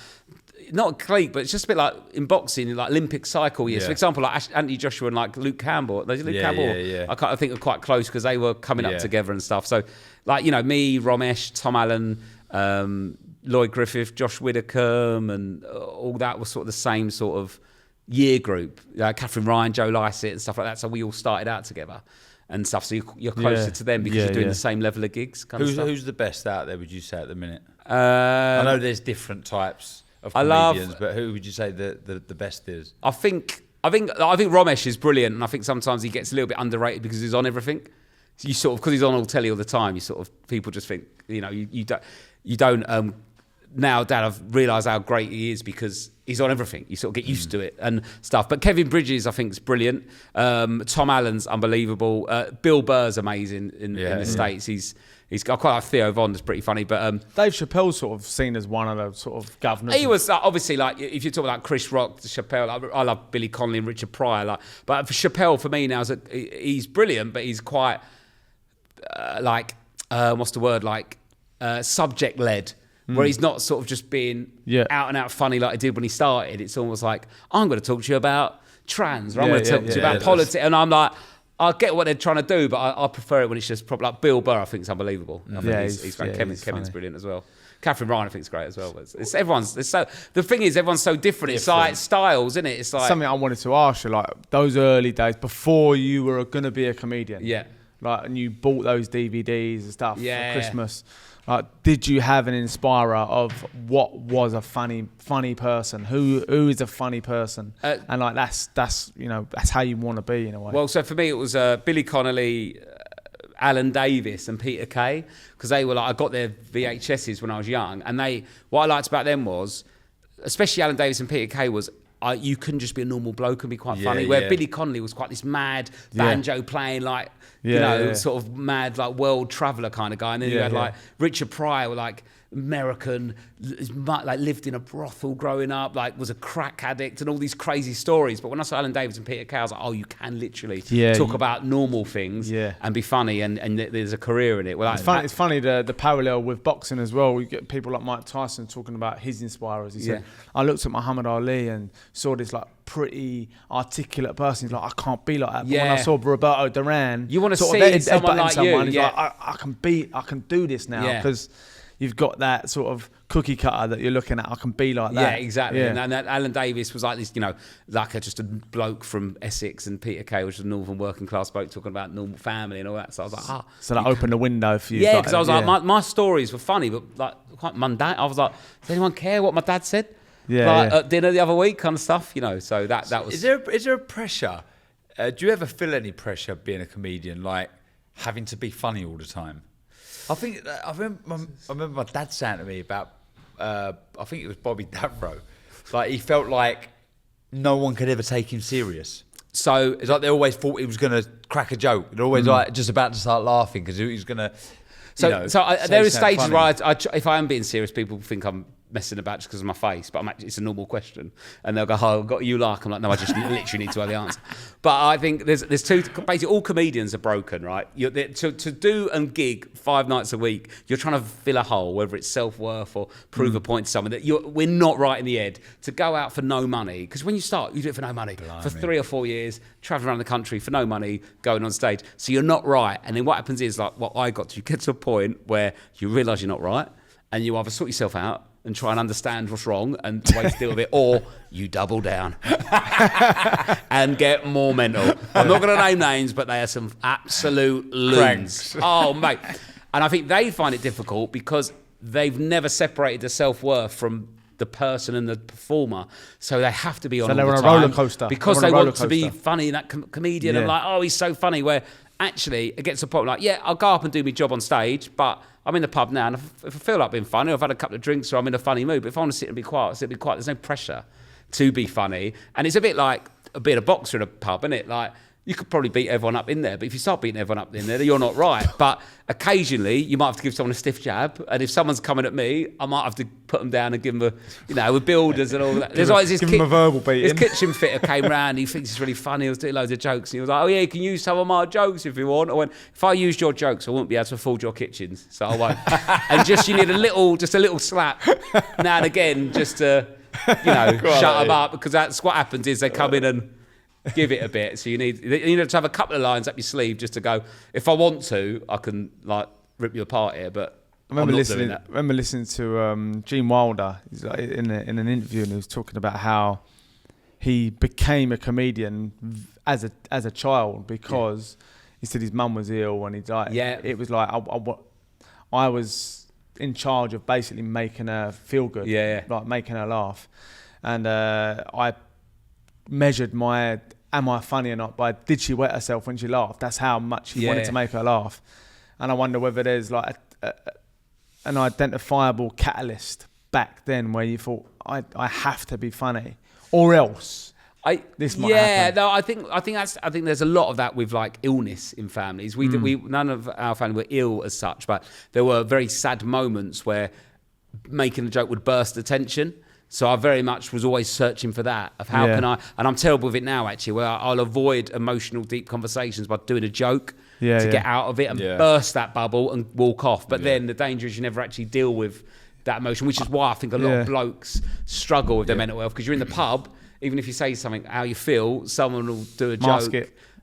not a clique, but it's just a bit like in boxing, like Olympic cycle years. For example, like Anthony Joshua and like Luke Campbell. I think are quite close because they were coming up together and stuff. So like, me, Romesh, Tom Allen, Lloyd Griffith, Josh Widdicombe, and all that was sort of the same sort of year group. Catherine Ryan, Joe Lycett and stuff like that. So we all started out together and stuff. So you're closer to them because you're doing the same level of gigs. Who's the best out there, would you say, at the minute? I know there's different types of comedians, but who would you say the best is? I think Romesh is brilliant, and I think sometimes he gets a little bit underrated because he's on everything. So you sort of, because he's on all telly all the time, you sort of, people just think, you don't now, Dad, I've realised how great he is because he's on everything. You sort of get used to it and stuff. But Kevin Bridges, I think, is brilliant. Tom Allen's unbelievable. Bill Burr's amazing in the States. He's got quite like Theo Von, that's pretty funny. But Dave Chappelle's sort of seen as one of the sort of governors. he was obviously like, if you're talking about Chris Rock, Chappelle, I love Billy Connolly and Richard Pryor. But for Chappelle, for me now, he's brilliant, but he's quite what's the word? Subject led. Where he's not sort of just being out and out funny like he did when he started. It's almost like, I'm going to talk to you about trans, or I'm going to talk to you about politics. And I'm like, I get what they're trying to do, but I prefer it when it's just proper. Like Bill Burr, I think is unbelievable. I think he's great. Kevin's brilliant as well. Catherine Ryan, I think, is great as well. But the thing is, everyone's so different. It's like styles, isn't it? It's like something I wanted to ask you, like those early days before you were going to be a comedian. Yeah. Like, and you bought those DVDs and stuff for Christmas. Like, did you have an inspirer of what was a funny person? Who is a funny person? And like that's how you want to be in a way. Well, so for me it was Billy Connolly, Alan Davis, and Peter Kay, because they were like, I got their VHSs when I was young, and what I liked about them was, especially Alan Davis and Peter Kay, was you couldn't just be a normal bloke and be quite funny. Where Billy Connolly was quite this mad banjo playing, like sort of mad like world traveller kind of guy. And then you had like Richard Pryor, like American, like lived in a brothel growing up, like was a crack addict and all these crazy stories. But when I saw Alan Davis and Peter Kay, I was like, oh, you can literally talk about normal things and be funny, and there's a career in it. Well, it's funny the parallel with boxing as well. We get people like Mike Tyson talking about his inspirers. He said, I looked at Muhammad Ali and saw this like pretty articulate person. He's like, I can't be like that. But when I saw Roberto Duran, you want to see someone like you. He's like, I can do this now because you've got that sort of cookie cutter that you're looking at. I can be like that. Yeah, exactly. Yeah. And that Alan Davis was like this, just a bloke from Essex, and Peter Kay was a northern working class bloke talking about normal family and all that. So I was like, so that opened the window for you. Yeah, because I was like, my stories were funny, but like quite mundane. I was like, does anyone care what my dad said? At dinner the other week, kind of stuff. So that was. Is there a pressure? Do you ever feel any pressure being a comedian, like having to be funny all the time? I remember my dad saying to me about, I think it was Bobby Davro, like he felt like no one could ever take him serious. So it's like they always thought he was going to crack a joke. They're always like just about to start laughing because he was going to. There are stages where if I am being serious, people think I'm messing about just because of my face, but it's a normal question, and they'll go, "Oh, got you like?" I'm like, "No, I just literally need to have the answer." But I think there's two. Basically, all comedians are broken, right? To do and gig 5 nights a week, you're trying to fill a hole, whether it's self-worth or prove a point to someone that we're not right in the head. To go out for no money, because when you start, you do it for no money for 3 or 4 years, traveling around the country for no money, going on stage. So you're not right, and then what happens is like what I got to. You get to a point where you realise you're not right, and you either sort yourself out and try and understand what's wrong and wait to deal with it, or you double down and get more mental. I'm not going to name names, but they are some absolute loons. Oh, mate. And I think they find it difficult because they've never separated the self-worth from the person and the performer, so they have to be on all the time. So they're on a roller coaster. Because they want to be funny, that comedian, and like, oh, he's so funny, where actually it gets to a point like, I'll go up and do my job on stage, but I'm in the pub now, and if I feel like being funny, or I've had a couple of drinks, or I'm in a funny mood, but if I want to sit and be quiet, I'll sit and be quiet. There's no pressure to be funny. And it's a bit like being a boxer in a pub, isn't it? Like, you could probably beat everyone up in there, but if you start beating everyone up in there, you're not right. But occasionally, you might have to give someone a stiff jab, and if someone's coming at me, I might have to put them down and give them with builders and all that. There's always this him a verbal beating. This kitchen fitter came round, he thinks it's really funny, he was doing loads of jokes, and he was like, oh yeah, you can use some of my jokes if you want. I went, if I used your jokes, I wouldn't be able to afford your kitchens, so I won't. And you need a little slap now and again, just to, shut them up, because that's what happens is they come in and give it a bit. So you need to have a couple of lines up your sleeve just to go, if I want to, I can like rip you apart here, but I remember listening to Gene Wilder. He's like in an interview, and he was talking about how he became a comedian as a child because he said his mum was ill, and he's like, it was like I was in charge of basically making her feel good, like making her laugh, and I measured am I funny or not by did she wet herself when she laughed. That's how much he wanted to make her laugh. And I wonder whether there's like an identifiable catalyst back then where you thought I have to be funny or else this might happen? No, I think there's a lot of that with like illness in families. We none of our family were ill as such, but there were very sad moments where making a joke would burst the tension. So I very much was always searching for that of how can I, and I'm terrible with it now actually, where I'll avoid emotional deep conversations by doing a joke to get out of it and burst that bubble and walk off. But then the danger is you never actually deal with that emotion, which is why I think a lot of blokes struggle with their mental health, because you're in the pub, even if you say something how you feel, someone will do a joke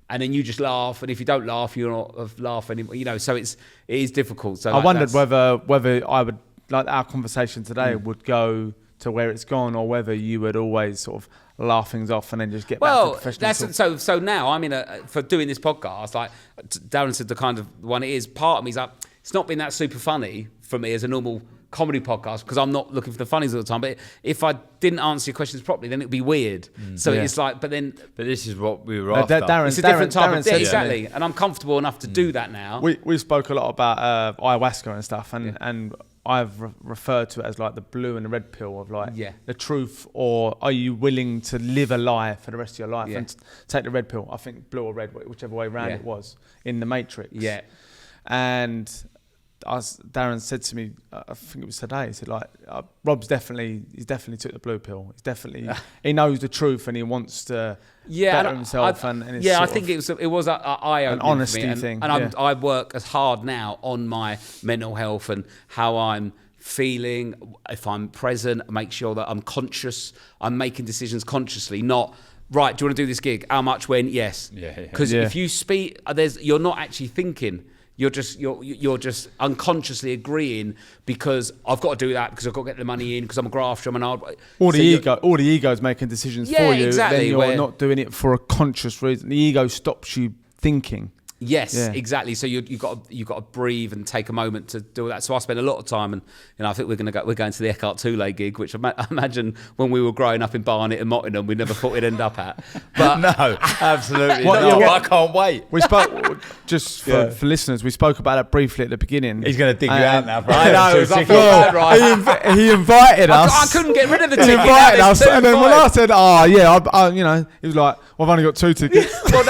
and then you just laugh, and if you don't laugh, you're not laughing anymore. You know, so it is difficult. So I wondered whether I would, like our conversation today would go to where it's gone, or whether you would always sort of laugh things off and then just get back to professional. So now I'm for doing this podcast, like Darren said, the kind of one it is, part of me is like, it's not been that super funny for me as a normal comedy podcast, because I'm not looking for the funnies all the time. But if I didn't answer your questions properly, then it'd be weird. So it's like, but this is what we were after. It's a different type of thing, exactly. And I'm comfortable enough to do that now. We spoke a lot about ayahuasca and stuff, and I've referred to it as like the blue and the red pill of like the truth, or are you willing to live a lie for the rest of your life and take the red pill? I think blue or red, whichever way around it was in the Matrix. Yeah. And Darren said to me, I think it was today, he said like, Rob's definitely took the blue pill. He's definitely, he knows the truth and he wants to better himself. I think it was an eye-opening, an honesty for me. thing. And I work as hard now on my mental health and how I'm feeling. If I'm present, make sure that I'm conscious. I'm making decisions consciously, not, right, do you want to do this gig? How much, when? Yes. Because if you speak, you're not actually thinking. You're just unconsciously agreeing because I've got to do that because I've got to get the money in because I'm a grafter. All the ego's making decisions for you. Exactly. Then you're not doing it for a conscious reason. The ego stops you thinking. Yes, exactly. So you got to breathe and take a moment to do that. So I spend a lot of time, and I think we're going to the Eckhart Tolle gig, which I imagine when we were growing up in Barnet and Mottingham, we never thought we'd end up at. But no, absolutely not. I can't wait. We spoke just for listeners. We spoke about it briefly at the beginning. He's going to dig you out now. I know. It was right. He invited us. I couldn't get rid of the ticket. He invited us, and then when I said, he was like, well, I've only got 2 tickets. Well,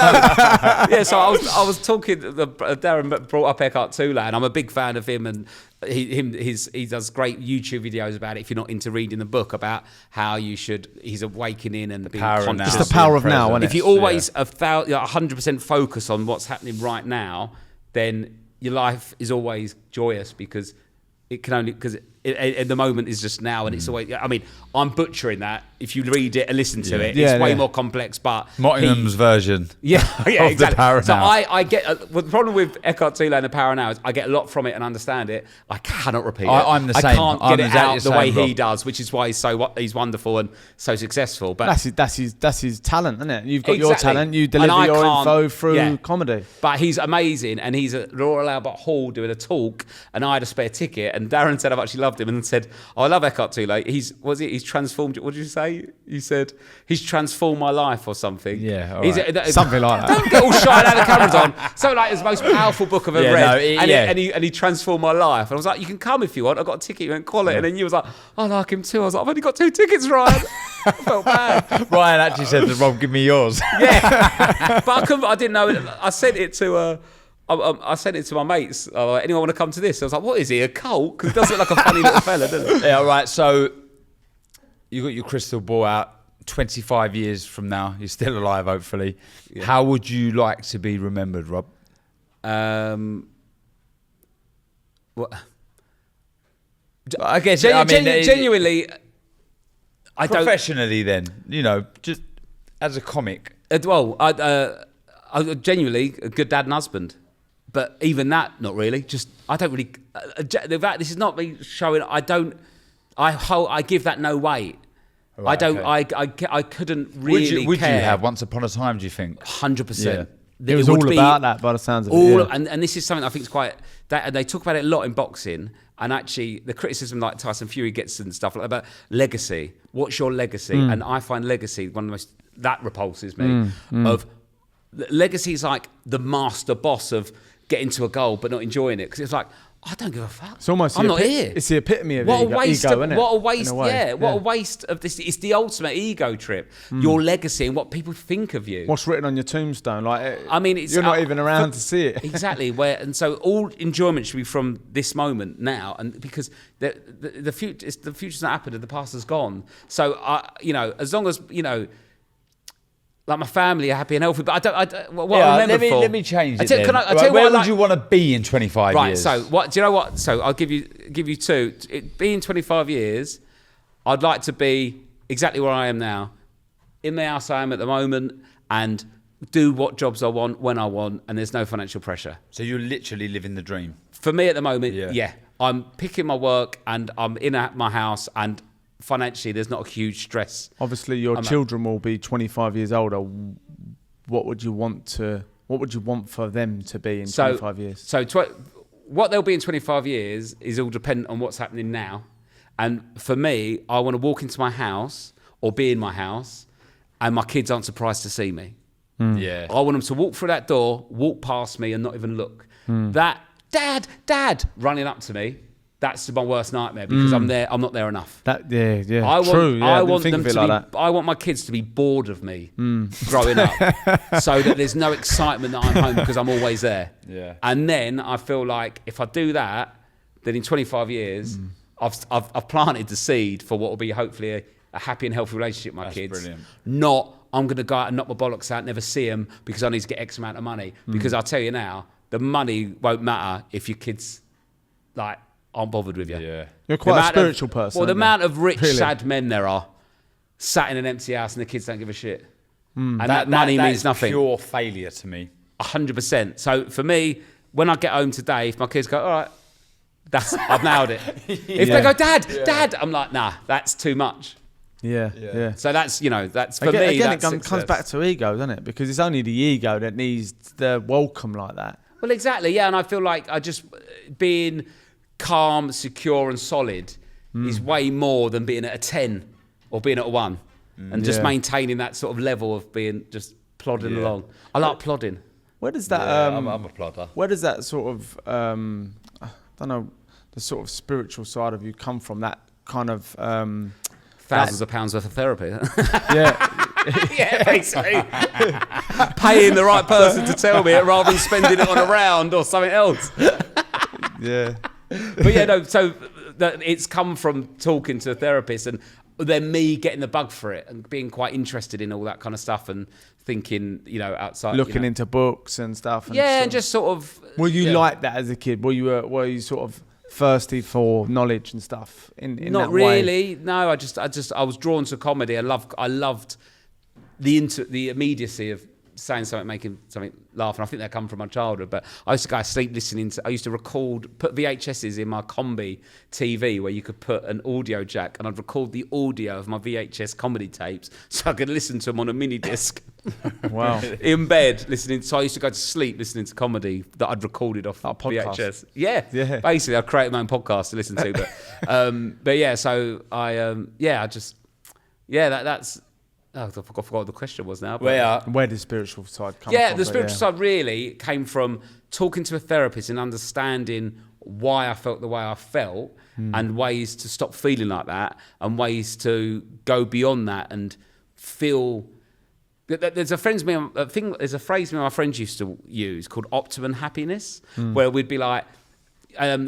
no. So I was talking. Darren brought up Eckhart Tolle, and I'm a big fan of him, and he does great YouTube videos about it. If you're not into reading the book, about how he's awakening and being conscious. It's the power of now. If you always 100% focus on what's happening right now, then your life is always joyous because it can only at the moment is just now, and it's always. I mean, I'm butchering that. If you read it and listen to it, it's way more complex. But Mottingham's version, exactly. The Power so Now. I get the problem with Eckhart Tolle and the Power Now is I get a lot from it and understand it. I cannot repeat it. I'm the same. I can't get it out the way he does, which is why he's wonderful and so successful. But that's his talent, isn't it? You've got your talent. You deliver your info through comedy. But he's amazing, and he's at Royal Albert Hall doing a talk, and I had a spare ticket, and Darren said I've actually loved him, and said, I love Eckhart Tolle. He's transformed. What did you say? You said he's transformed my life or something. Yeah, something like that. Don't get all shy now the camera's on. So like, it's the most powerful book I've ever read, and he transformed my life. And I was like, you can come if you want. I got a ticket. You went quality, and then you was like, I like him too. I was like, I've only got 2 tickets, Ryan. I felt bad. Ryan actually said to Rob, give me yours. But I didn't know. I sent it to. I sent it to my mates. Anyone want to come to this? I was like, what is he, a cult? Because he does look like a funny little fella, doesn't he? Yeah, all right. So you got your crystal ball out. 25 years from now, you're still alive, hopefully. Yeah. How would you like to be remembered, Rob? What? I guess genuinely, I don't. Professionally, then, just as a comic. I genuinely a good dad and husband. But even that, not really. Just I don't really. This is not me showing. I give that no weight. Right, I don't. Okay. I couldn't really. Would care. You have once upon a time? Do you think? 100%. It was all about that, by the sounds of it. And this is something I think is quite. They talk about it a lot in boxing, and actually the criticism like Tyson Fury gets and stuff like that about legacy. What's your legacy? And I find legacy one of the most that repulses me. Of legacy is like the master boss of getting to a goal but not enjoying it, because it's like I don't give a fuck. It's almost I'm not here. It's the epitome of What ego, a waste! isn't it? What a waste! In a way. Yeah, what a waste of this. It's the ultimate ego trip. Your legacy and what people think of you. What's written on your tombstone? Like, I mean, it's you're not even around to see it. Exactly. And so all enjoyment should be from this moment now, and because the future's not happened and the past is gone. So as long as like my family are happy and healthy, but I remember let me change it. Can I tell you where what would you want to be in 25 right, years? so what? Do you know what? So I'll give you two. Being 25 years, I'd like to be exactly where I am now, in the house I am at the moment, and do what jobs I want when I want, and there's no financial pressure. So you're literally living the dream. For me at the moment, Yeah. yeah. I'm picking my work, and I'm in my house, and financially there's not a huge stress. Obviously, your children will be 25 years older. What would you want for them to be in 25 years? So what they'll be in 25 years is all dependent on what's happening now. And for me, I want to walk into my house or be in my house, and my kids aren't surprised to see me. Yeah. I want them to walk through that door, walk past me, and not even look. That dad running up to me. That's my worst nightmare because I'm not there enough. Yeah. I want them to be. I want my kids to be bored of me growing up, so that there's no excitement that I'm home because I'm always there. Yeah. And then I feel like if I do that, then in 25 years, I've planted the seed for what will be hopefully a happy and healthy relationship with my kids. Brilliant. Not I'm going to go out and knock my bollocks out, never see them because I need to get X amount of money. Because I'll tell you now, the money won't matter if your kids aren't bothered with you. Yeah. You're quite a spiritual person. Well, the aren't you? amount of rich, Really? sad men there are sat in an empty house and the kids don't give a shit. And that money means is nothing. Pure failure to me. 100%. So for me, when I get home today, if my kids go, all right, I've nailed it. If they go, Dad, I'm like, nah, that's too much. Yeah. So that's for me. Again, That's it comes back to ego, doesn't it? Because it's only the ego that needs the welcome like that. Well, exactly, yeah. And I feel like being calm, secure, and solid is way more than being at a 10 or being at a 1, and just maintaining that sort of level of being just plodding along. I like plodding. Where does that? I'm a plodder. Where does that sort of? I don't know, the sort of spiritual side of you come from? That kind of. Thousands of pounds worth of therapy. Yeah. Yeah, basically. Paying the right person to tell me it rather than spending it on a round or something else. Yeah. But yeah, no, so it's come from talking to a therapist and then me getting the bug for it and being quite interested in all that kind of stuff and thinking, outside. Looking into books and stuff. And and just sort of. Were you like that as a kid? Were you sort of thirsty for knowledge and stuff in Not that way? really. No, I was drawn to comedy. I loved the immediacy of saying something, making something laugh, and I think that come from my childhood. But I used to go to sleep listening to. I used to put VHSs in my combi TV where you could put an audio jack, and I'd record the audio of my VHS comedy tapes so I could listen to them on a mini disc. Wow. In bed listening. So I used to go to sleep listening to comedy that I'd recorded off Like a podcast. VHS. Yeah. Basically, I created my own podcast to listen to. But yeah. So that's. Oh, I forgot what the question was now. But Where did spiritual side come from? yeah, the spiritual side really came from talking to a therapist and understanding why I felt the way I felt and ways to stop feeling like that and ways to go beyond that and feel. There's a phrase me and my friends used to use called optimum happiness, where we'd be like, like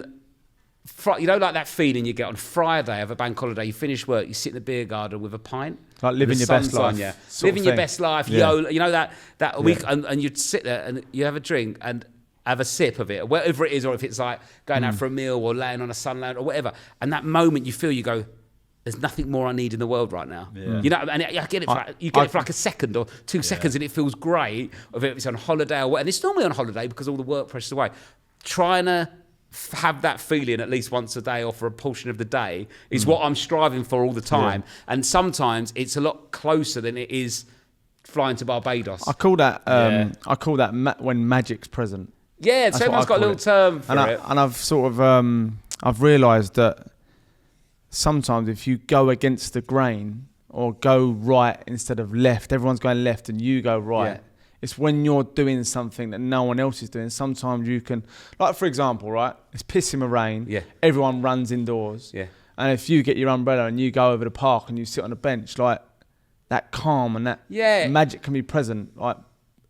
that feeling you get on Friday of a bank holiday, you finish work, you sit in the beer garden with a pint. Like living your best life. Living your best life, Yeah. YOLO, that week, and you'd sit there and you have a drink and have a sip of it, whatever it is, or if it's like going out for a meal or laying on a sun lounge or whatever. And that moment you go, there's nothing more I need in the world right now. Yeah. And I get it for like a second or 2 seconds and it feels great, or if it's on holiday or whatever. And it's normally on holiday because all the work pressure's away. Trying to have that feeling at least once a day or for a portion of the day is what I'm striving for all the time. And sometimes it's a lot closer than it is flying to Barbados. I call that when magic's present. Yeah, so everyone's got a little term for it. And I've sort of I've realised that sometimes if you go against the grain or go right instead of left, everyone's going left and you go right. Yeah. It's when you're doing something that no one else is doing. Sometimes you can, like for example, right? It's pissing with rain. Yeah. Everyone runs indoors. Yeah. And if you get your umbrella and you go over the park and you sit on a bench, like that calm and that magic can be present. Like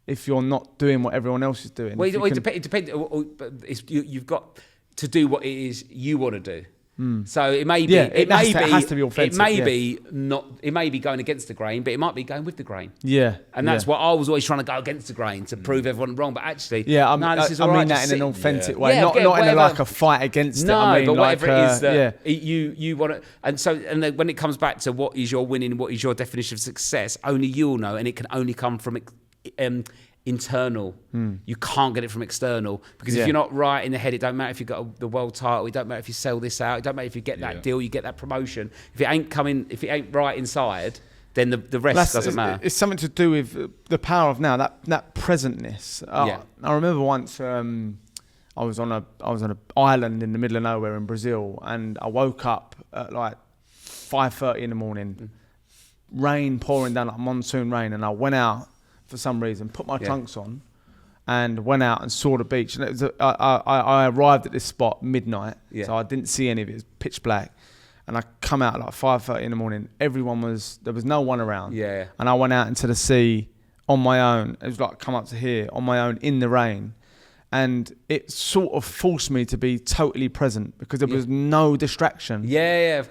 if you're not doing what everyone else is doing. Well, it depends. You've got to do what it is you want to do. So it may be, it has to be authentic. It may be not. It may be going against the grain, but it might be going with the grain. Yeah, and that's what I was always trying to go against the grain to prove everyone wrong. But actually, I mean that in an authentic way, not in like a fight against it. I mean, but like, whatever it is that you want to. And so, and then when it comes back to what is your winning, what is your definition of success, only you'll know, and it can only come from internal. You can't get it from external, because if you're not right in the head, it don't matter if you got the world title, it don't matter if you sell this out, it don't matter if you get that deal, you get that promotion. If it ain't right inside, then the rest doesn't matter. It's something to do with the power of now, that presentness. I remember once I was on an island in the middle of nowhere in Brazil, and I woke up at like 5:30 in the morning, rain pouring down, like monsoon rain, and I went out for some reason, put my trunks on, and went out and saw the beach. And it was I arrived at this spot midnight, so I didn't see any of it. It was pitch black. And I come out at like 5:30 in the morning. There was no one around. Yeah. And I went out into the sea on my own. It was like come up to here on my own in the rain. And it sort of forced me to be totally present, because there was no distraction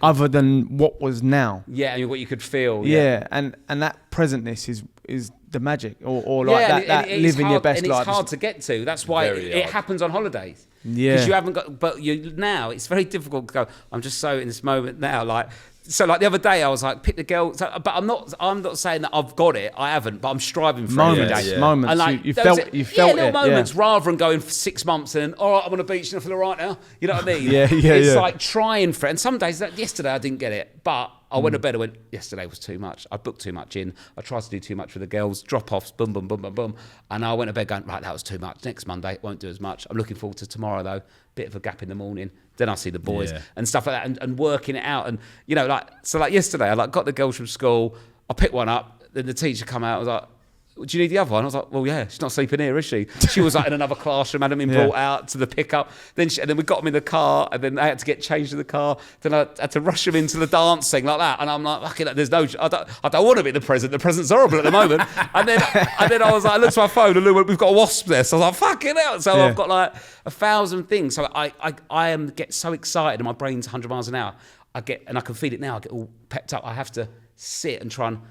other than what was now. Yeah, and what you could feel. Yeah, and that presentness is the magic, or like that living your best life. And it's hard to get to. That's why it happens on holidays. Yeah. Because you haven't got, but now it's very difficult to go, I'm just so in this moment now, like. So like the other day I was like, pick the girl, but I'm not saying that I've got it. I haven't, but I'm striving for it every day. Moments. And like, you felt little moments, rather than going for 6 months and all right, I'm on the beach and I feel all right now. You know what I mean? It's like trying for it. And some days, like yesterday I didn't get it, but I went to bed and went, yesterday was too much. I booked too much in. I tried to do too much with the girls, drop-offs, boom, boom, boom, boom, boom. And I went to bed going, right, that was too much. Next Monday, won't do as much. I'm looking forward to tomorrow though. Bit of a gap in the morning. Then I see the boys and stuff like that, and working it out. And, you know, like yesterday, I got the girls from school. I picked one up. Then the teacher come out. I was like, do you need the other one? I was like, well, yeah, she's not sleeping here, is she? She was like in another classroom, hadn't been brought out to the pickup. And then we got them in the car, and then they had to get changed in the car. Then I had to rush them into the dancing like that. And I'm like, fucking, there's no, I don't want to be the present. The present's horrible at the moment. and then I was like, I looked at my phone, and Lou went, we've got a wasp there. So I was like, fucking hell. So I've got like 1,000 things. So I get so excited, and my brain's 100 miles an hour. And I can feel it now. I get all pepped up. I have to sit and try and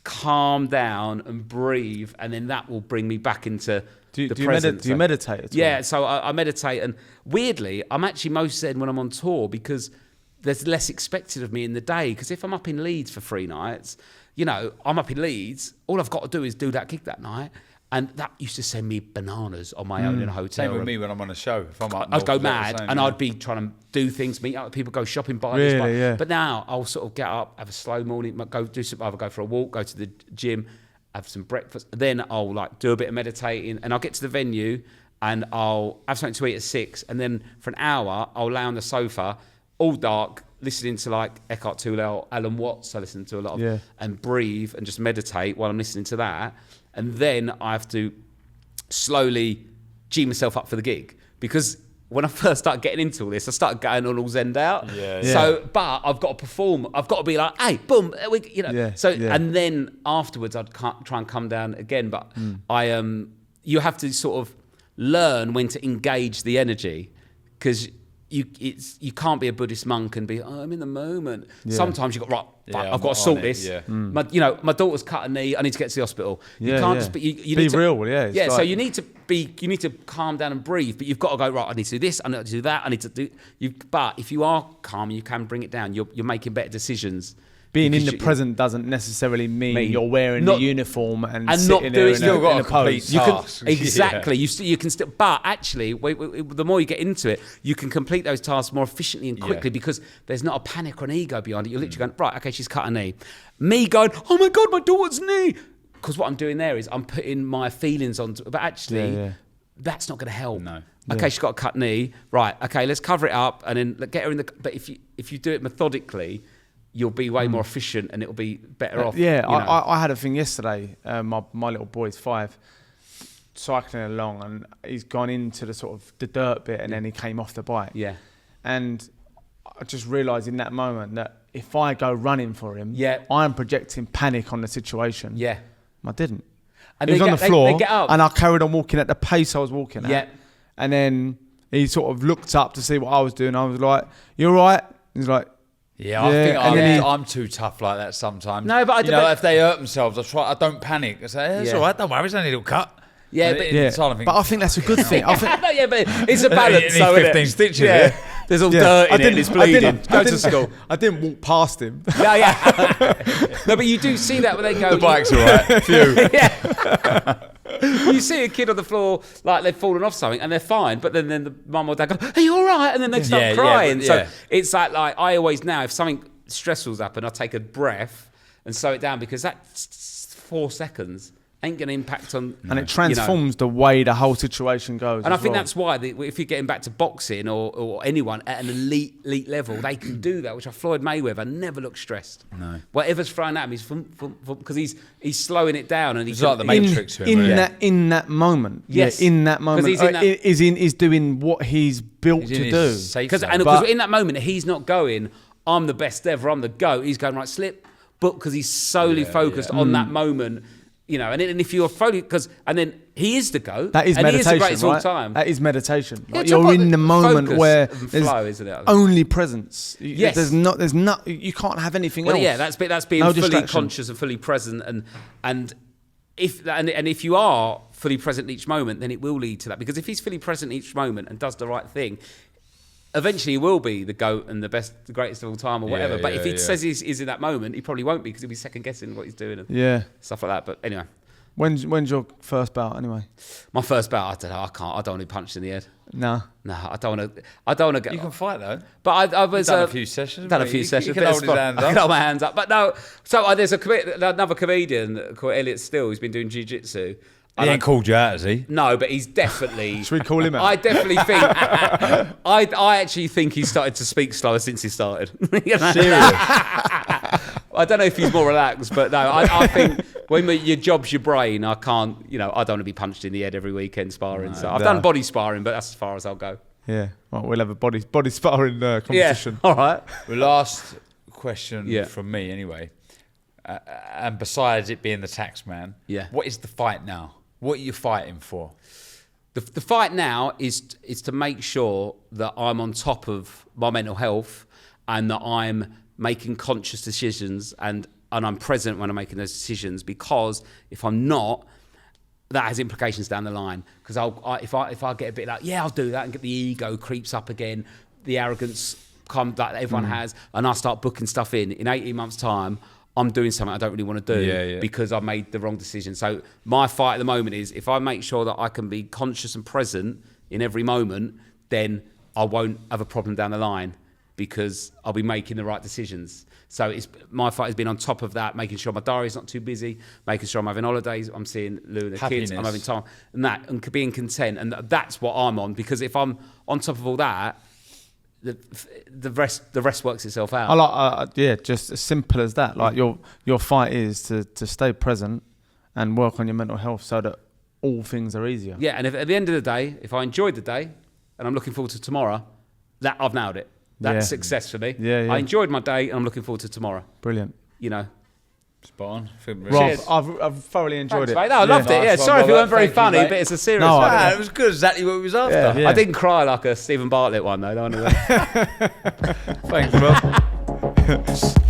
calm down and breathe, and then that will bring me back into the present. Do you meditate at all? Yeah, so I meditate, and weirdly, I'm actually most zen when I'm on tour, because there's less expected of me in the day. Because if I'm up in Leeds for 3 nights, you know, I'm up in Leeds, all I've got to do is do that gig that night. And that used to send me bananas on my own in a hotel Same room. with me when I'm on a show. If I'm up I'd go mad, and I'd be trying to do things, meet other people, go shopping, buy this. But now I'll sort of get up, have a slow morning, either go for a walk, go to the gym, have some breakfast. Then I'll like do a bit of meditating, and I'll get to the venue, and I'll have something to eat at 6, and then for an hour I'll lay on the sofa, all dark, listening to like Eckhart Tolle, Alan Watts. I listen to a lot of, and breathe and just meditate while I'm listening to that. And then I have to slowly G myself up for the gig, because when I first started getting into all this, I started going all zenned out. So, but I've got to perform. I've got to be like, hey, boom, you know. And then afterwards, I'd try and come down again. But you have to sort of learn when to engage the energy, because you can't be a Buddhist monk and be, I'm in the moment. Sometimes you've got, I've got to sort this. My daughter's cut a knee, I need to get to the hospital. You can't just you need to, real, so you need to calm down and breathe, but you've got to go, right, I need to do this, I need to do that, I need to do but if you are calm, you can bring it down. You're making better decisions. Being in the present doesn't necessarily mean you're wearing the uniform and sitting not there doing in a pose. Exactly. You can still, but actually, the more you get into it, you can complete those tasks more efficiently and quickly, because there's not a panic or an ego behind it. You're literally going, right, okay, she's cut a knee. Me going, oh my God, my daughter's knee. Because what I'm doing there is I'm putting my feelings on, but actually, that's not going to help. No. Okay, she's got a cut knee. Right, okay, let's cover it up and then get her in the. But if you do it methodically, you'll be way more efficient and it'll be better off. Yeah, you know. I had a thing yesterday. My little boy's 5, cycling along, and he's gone into the sort of the dirt bit, and then he came off the bike. Yeah. And I just realised in that moment that if I go running for him, Yeah. I'm projecting panic on the situation. Yeah. I didn't. And He was they on the get- floor, they get up. and I carried on walking at the pace I was walking at. Yeah. And then he sort of looked up to see what I was doing. I was like, "You all right?" He's like, Yeah, I Yeah, think and then I'm too tough like that sometimes. No, but I- you know, but- if they hurt themselves, I don't panic. I say, it's Yeah. all right, don't worry, it's only a little cut. Yeah, And but- inside I think, but I think that's a good thing. I think, No, yeah, but it's a balance. It needs so, innit? 15 stitches, Yeah. yeah. There's all yeah, dirt I in it and it's bleeding. Go to school. I didn't walk past him. No, yeah. No, but you do see that when they go. the bike's all right. Phew. You see a kid on the floor like they've fallen off something and they're fine, but then the mum or dad go, "Are you all right?" And then they start Yeah, yeah, crying. but- So yeah. it's like I always now, if something stressful's happened, I take a breath and slow it down because that 4 seconds ain't going to impact on. And it transforms the way the whole situation goes. And I as think well. that's why if you're getting back to boxing or anyone at an elite level, they can do that. Which Floyd Mayweather never looks stressed. No. Whatever's thrown at him, because he's slowing it down and It's he's like the Matrix. in really. in that moment. Yes. Yeah, in that moment. he's in that- Is doing what he's built He's to in do. his safe Because zone. But- in that moment he's not going, "I'm the best ever, I'm the GOAT." He's going, "Right, slip," but because he's solely focused on that moment. You know, and if you're focused, and then he is the GOAT. That is and meditation, he is the greatest of all right? time. That is meditation. Yeah, Like, it's you're about in the moment focus where and there's flow, isn't it? only presence. Yes. There's not. You can't have anything Well, else. yeah, that's being No fully distraction. conscious and fully present, and if you are fully present each moment, then it will lead to that. Because if he's fully present each moment and does the right thing, eventually he will be the GOAT and the greatest of all time or whatever. But if he says he's in that moment, he probably won't be because he'll be second guessing what he's doing and Yeah. stuff like that. But anyway, When's your first bout anyway? my first bout, I don't know, I don't want to be punched in the head. No. No, I don't want to get. You can fight though. But I was Done a few sessions. Done a mate. few You sessions. can bit of hold his spot. hands I can up. hold my hands up. But no. So there's another comedian called Elliot Steele who's been doing jiu-jitsu. He ain't called you out, has he? No, but he's definitely. Should we call him out? I definitely think. I actually think he's started to speak slower since he started. You know? Serious. I don't know if he's more relaxed, but no, I think when your job's your brain, I can't. I don't want to be punched in the head every weekend sparring. So I've done body sparring, but that's as far as I'll go. Yeah. Well, we'll have a body sparring competition. Yeah. All right. The last question Yeah. from me, anyway. And besides it being the tax man, Yeah. what is the fight now? What are you fighting for? The fight now is to make sure that I'm on top of my mental health and that I'm making conscious decisions and I'm present when I'm making those decisions, because if I'm not, that has implications down the line. Because if I get a bit like, yeah, I'll do that, and get the ego creeps up again, the arrogance that everyone has, and I start booking stuff in 18 months' time, I'm doing something I don't really want to do because I made the wrong decision. So my fight at the moment is, if I make sure that I can be conscious and present in every moment, then I won't have a problem down the line because I'll be making the right decisions. So my fight has been on top of that, making sure my diary's not too busy, making sure I'm having holidays, I'm seeing Lou and the kids, I'm having time, and being content. And that's what I'm on, because if I'm on top of all that, the rest works itself out. I like, just as simple as that. Like your fight is to stay present and work on your mental health so that all things are easier. Yeah, and if at the end of the day, if I enjoyed the day and I'm looking forward to tomorrow, that I've nailed it. That's success for me. Yeah. I enjoyed my day and I'm looking forward to tomorrow. Brilliant. Spot on. Rob, Cheers. I've thoroughly enjoyed Thanks, it. mate. No, I loved it. Yeah, Nice one, sorry if it brother. weren't very Thank you, funny, mate. but it's a serious No, one. It was good. Exactly what we was after. Yeah. I didn't cry like a Stephen Bartlett one though. Thanks, bro.